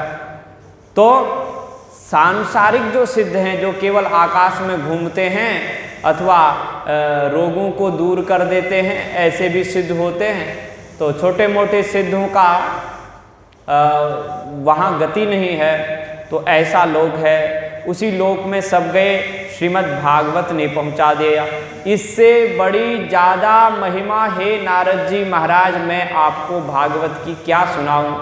तो सांसारिक जो सिद्ध हैं, जो केवल आकाश में घूमते हैं, अथवा रोगों को दूर कर देते हैं, ऐसे भी सिद्ध होते हैं। तो छोटे मोटे सिद्धों का वहाँ गति नहीं है, तो ऐसा लोक है, उसी लोक में सब गए, श्रीमद् भागवत ने पहुँचा दिया। इससे बड़ी ज़्यादा महिमा हे नारद जी महाराज, मैं आपको भागवत की क्या सुनाऊं।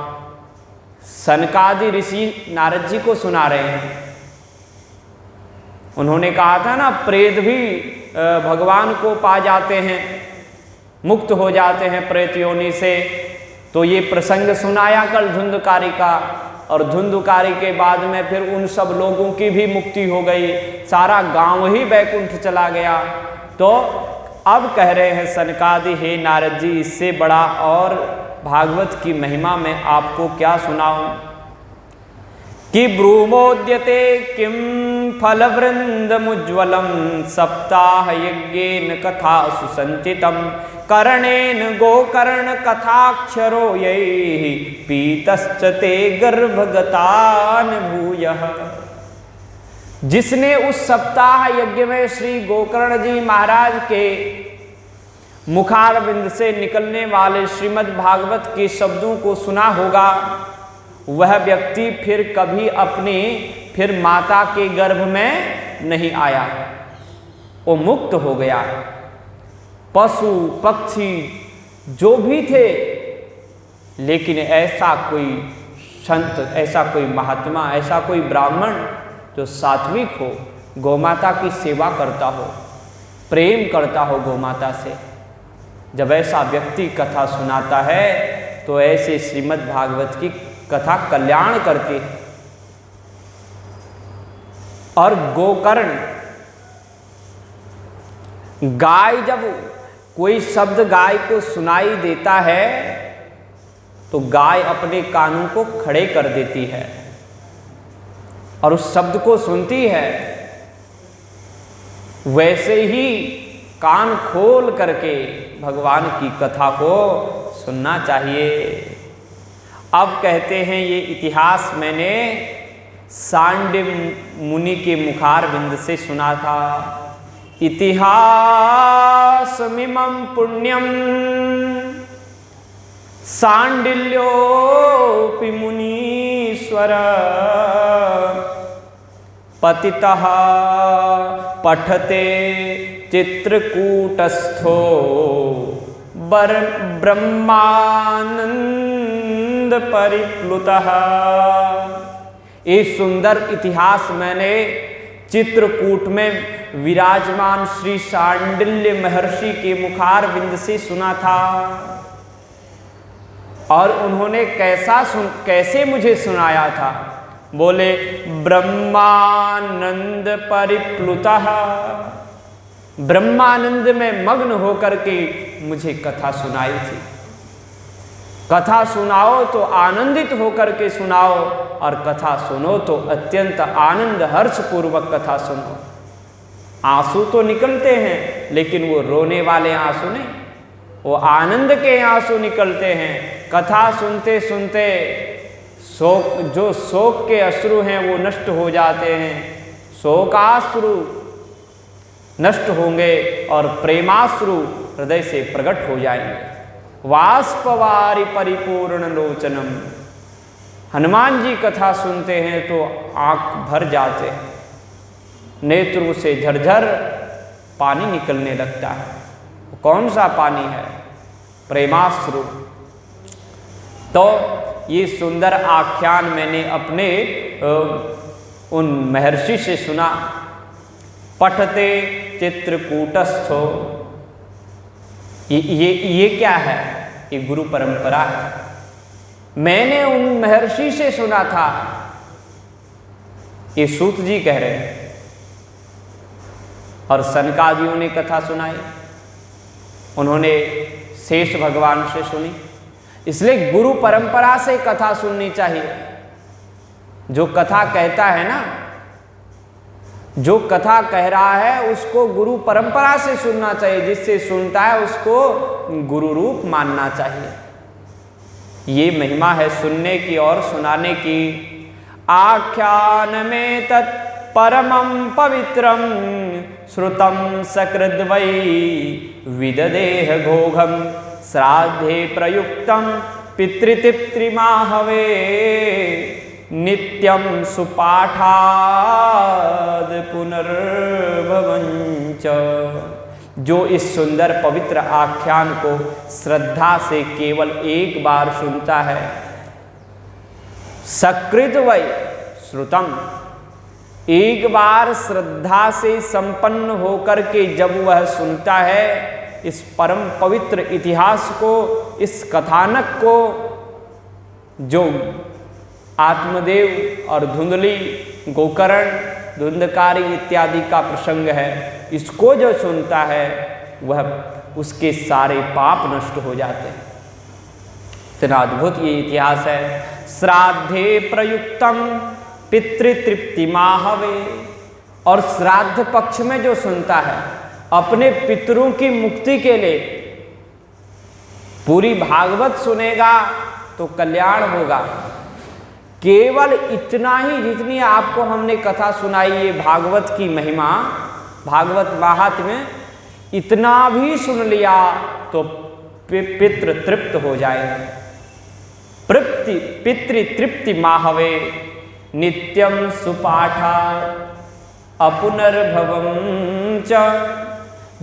सनकादि ऋषि नारद जी को सुना रहे हैं। उन्होंने कहा था ना, प्रेत भी भगवान को पा जाते हैं, मुक्त हो जाते हैं प्रेत योनि से। तो ये प्रसंग सुनाया कल धुंधकारी का, और धुंधकारी के बाद में फिर उन सब लोगों की भी मुक्ति हो गई, सारा गांव ही बैकुंठ चला गया। तो अब कह रहे हैं सनकादि हे नारद जी, इससे बड़ा और भागवत की महिमा में आपको क्या सुनाऊं कि ब्रूमोद्यते किम फलवृंदमुज्ज्वलं सप्ताह यज्ञेन कथा सुसंचितम कर्णेन गोकर्ण कथाक्षरो यैहि पीतश्च ते गर्भगतान भूयः। जिसने उस सप्ताह यज्ञ में श्री गोकर्ण जी महाराज के मुखारविंद से निकलने वाले श्रीमद् भागवत के शब्दों को सुना होगा, वह व्यक्ति फिर कभी अपनी फिर माता के गर्भ में नहीं आया, वो मुक्त हो गया। पशु पक्षी जो भी थे, लेकिन ऐसा कोई संत, ऐसा कोई महात्मा, ऐसा कोई ब्राह्मण जो सात्विक हो, गौमाता की सेवा करता हो, प्रेम करता हो गौमाता से, जब ऐसा व्यक्ति कथा सुनाता है तो ऐसे श्रीमद् भागवत की कथा कल्याण करती है। और गोकर्ण, गाय, जब कोई शब्द गाय को सुनाई देता है तो गाय अपने कानों को खड़े कर देती है और उस शब्द को सुनती है। वैसे ही कान खोल करके भगवान की कथा को सुनना चाहिए। अब कहते हैं ये इतिहास मैंने सांड्य मुनि के मुखारविंद से सुना था। इतिहासमिमं पुण्यं सांडिल्योऽपि मुनीश्वर पतितः पठते चित्रकूटस्थो ब्रह्मानंद परिप्लुतः। इस सुंदर इतिहास मैंने चित्रकूट में विराजमान श्री शांडिल्य महर्षि के मुखारविंद से सुना था। और उन्होंने कैसे मुझे सुनाया था? बोले ब्रह्मानंद परिप्लुतः, ब्रह्मानंद में मग्न होकर के मुझे कथा सुनाई थी। कथा सुनाओ तो आनंदित होकर के सुनाओ, और कथा सुनो तो अत्यंत आनंद हर्ष पूर्वक कथा सुनो। आंसू तो निकलते हैं, लेकिन वो रोने वाले आंसू नहीं, वो आनंद के आंसू निकलते हैं। कथा सुनते सुनते जो शोक के अश्रु हैं वो नष्ट हो जाते हैं, शोकाश्रु नष्ट होंगे और प्रेमाश्रु हृदय से प्रकट हो जाएंगे। वाष्पवारि परिपूर्ण लोचनम, हनुमान जी कथा सुनते हैं तो आंख भर जाते हैं, नेत्रों से झरझर पानी निकलने लगता है। कौन सा पानी है? प्रेमाश्रु। तो ये सुंदर आख्यान मैंने अपने उन महर्षि से सुना। पठते चित्रकूटस्थो, ये क्या है? ये गुरु परंपरा है। मैंने उन महर्षि से सुना था, ये सूत जी कह रहे हैं। और सनकादियों ने कथा सुनाई, उन्होंने शेष भगवान से सुनी। इसलिए गुरु परंपरा से कथा सुननी चाहिए। जो कथा कहता है ना, जो कथा कह रहा है उसको गुरु परंपरा से सुनना चाहिए। जिससे सुनता है उसको गुरु रूप मानना चाहिए। ये महिमा है सुनने की और सुनाने की। आख्यान में तत् परमं पवित्रं श्रुतं सकृद्वै विददेह घोघं श्राद्धे प्रयुक्तं पितृतिप्त्रिमाहवे नित्यं सुपाठाद पुनर्भवञ्च। जो इस सुंदर पवित्र आख्यान को श्रद्धा से केवल एक बार सुनता है, सकृत वै श्रुतम, एक बार श्रद्धा से संपन्न होकर के जब वह सुनता है इस परम पवित्र इतिहास को, इस कथानक को, जो आत्मदेव और धुंधली, गोकर्ण, धुंधकारी इत्यादि का प्रसंग है, इसको जो सुनता है वह उसके सारे पाप नष्ट हो जाते हैं। इतना अद्भुत ये इतिहास है। श्राद्धे प्रयुक्तम पितृतृप्तिमाहवे, और श्राद्ध पक्ष में जो सुनता है अपने पितरों की मुक्ति के लिए पूरी भागवत सुनेगा तो कल्याण होगा। केवल इतना ही, जितनी आपको हमने कथा सुनाई ये भागवत की महिमा, भागवत महात्म्य, इतना भी सुन लिया तो पितृ तृप्त हो जाएगा। पितृतृप्ति माहवे नित्यं सुपाठा अपुनर्भवं च,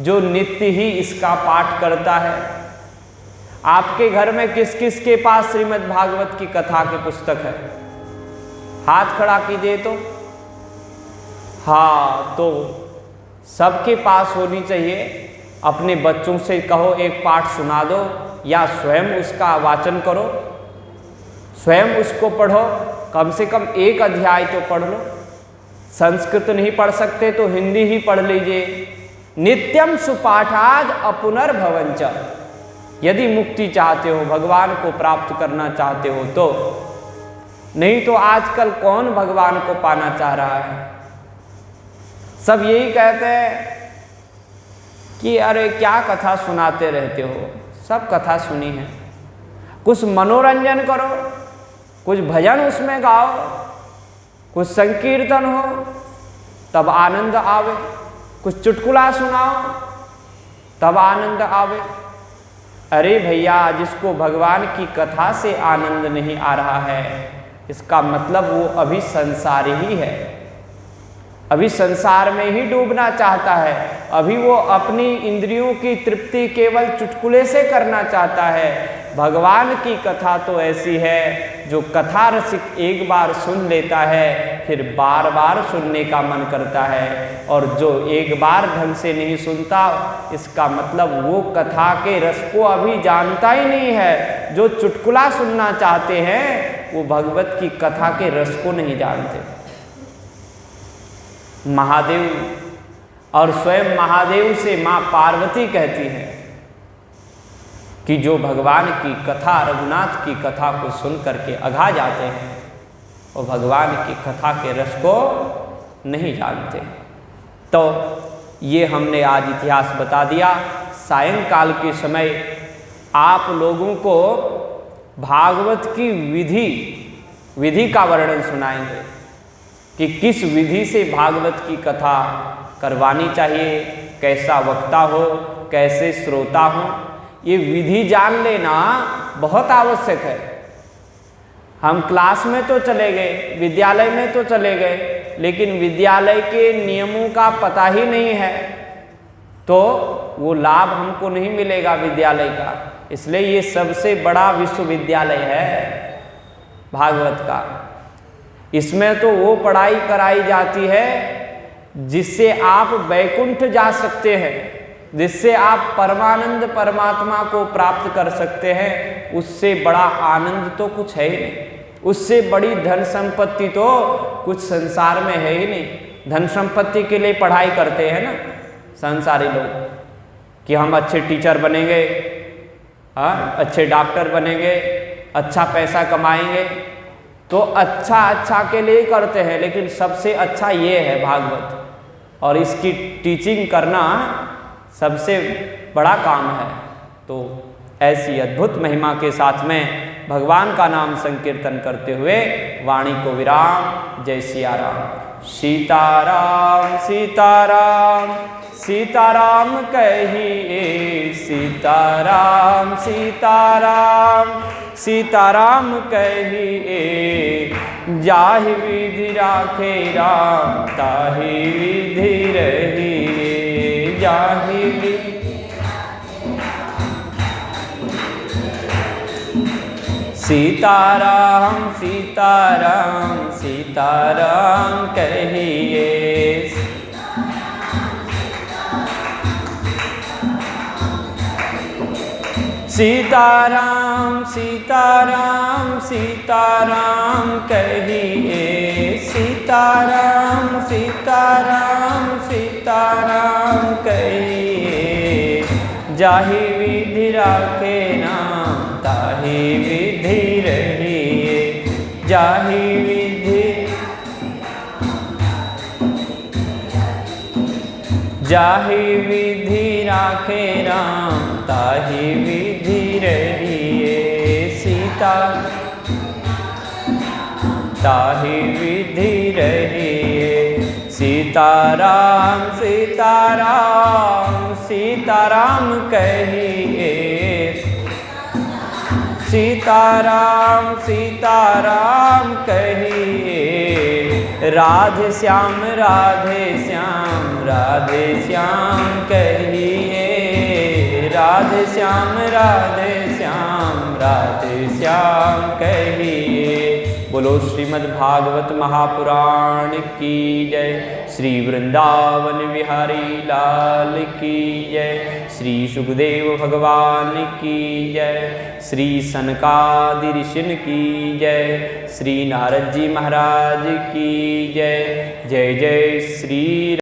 जो नित्य ही इसका पाठ करता है। आपके घर में किस किस के पास श्रीमद् भागवत की कथा की पुस्तक है? हाथ खड़ा कीजिए तो। हाँ, तो सबके पास होनी चाहिए। अपने बच्चों से कहो एक पाठ सुना दो, या स्वयं उसका वाचन करो, स्वयं उसको पढ़ो, कम से कम एक अध्याय तो पढ़ लो। संस्कृत नहीं पढ़ सकते तो हिंदी ही पढ़ लीजिए। नित्यम सुपाठाद अपुनर्भवंच, यदि मुक्ति चाहते हो, भगवान को प्राप्त करना चाहते हो तो। नहीं तो आजकल कौन भगवान को पाना चाह रहा है? सब यही कहते हैं कि अरे क्या कथा सुनाते रहते हो। सब कथा सुनी है, कुछ मनोरंजन करो, कुछ भजन उसमें गाओ, कुछ संकीर्तन हो तब आनंद आवे, कुछ चुटकुला सुनाओ तब आनंद आवे। अरे भैया, जिसको भगवान की कथा से आनंद नहीं आ रहा है, इसका मतलब वो अभी संसारी ही है, अभी संसार में ही डूबना चाहता है, अभी वो अपनी इंद्रियों की तृप्ति केवल चुटकुले से करना चाहता है। भगवान की कथा तो ऐसी है जो कथा रसिक एक बार सुन लेता है फिर बार बार सुनने का मन करता है, और जो एक बार ढंग से नहीं सुनता, इसका मतलब वो कथा के रस को अभी जानता ही नहीं है। जो चुटकुला सुनना चाहते हैं वो भगवत की कथा के रस को नहीं जानते। महादेव और स्वयं महादेव से मां पार्वती कहती है कि जो भगवान की कथा, रघुनाथ की कथा को सुन करके अघा जाते हैं वो भगवान की कथा के रस को नहीं जानते। तो ये हमने आज इतिहास बता दिया। सायंकाल के समय आप लोगों को भागवत की विधि का वर्णन सुनाएंगे कि किस विधि से भागवत की कथा करवानी चाहिए, कैसा वक्ता हो, कैसे श्रोता हो। ये विधि जान लेना बहुत आवश्यक है। हम क्लास में तो चले गए, विद्यालय में तो चले गए, लेकिन विद्यालय के नियमों का पता ही नहीं है तो वो लाभ हमको नहीं मिलेगा विद्यालय का। इसलिए ये सबसे बड़ा विश्वविद्यालय है भागवत का। इसमें तो वो पढ़ाई कराई जाती है जिससे आप वैकुंठ जा सकते हैं, जिससे आप परमानंद परमात्मा को प्राप्त कर सकते हैं। उससे बड़ा आनंद तो कुछ है ही नहीं, उससे बड़ी धन संपत्ति तो कुछ संसार में है ही नहीं। धन संपत्ति के लिए पढ़ाई करते हैं ना संसारी लोग कि हम अच्छे टीचर बनेंगे, हाँ अच्छे डॉक्टर बनेंगे, अच्छा पैसा कमाएंगे, तो अच्छा के लिए करते हैं। लेकिन सबसे अच्छा ये है भागवत, और इसकी टीचिंग करना सबसे बड़ा काम है। तो ऐसी अद्भुत महिमा के साथ में भगवान का नाम संकीर्तन करते हुए वाणी को विराम। जय सिया राम। सीताराम सीताराम सीताराम कहिए, सीताराम सीताराम सीताराम कहिए, जाहि विधि राखे राम ताहि विधि रहिए, जाहि विधि। सीताराम सीताराम सीताराम कहिए, सीताराम सीताराम सीताराम कहिए, सीताराम सीताराम सीताराम कहिए, जाहि विधि राखे नाम ताहि विधि रहिए, जाहि विधि। जाहि विधि राखे राम ताहि विधि रहिए, सीता ताहि विधि रहिए, सीताराम सीताराम सीताराम कहिए, सीताराम सीताराम कहिए, राधे श्याम राधे श्याम राधे श्याम कहिए, राधे श्याम राधे श्याम राधे श्याम कहिए। बोलो श्रीमद् भागवत महापुराण की जय, श्री वृंदावन बिहारी लाल की जय, श्री सुखदेव भगवान की जय, श्री सनकादि ऋषिन की जय, श्री नारद जी महाराज की जय। जय जय श्री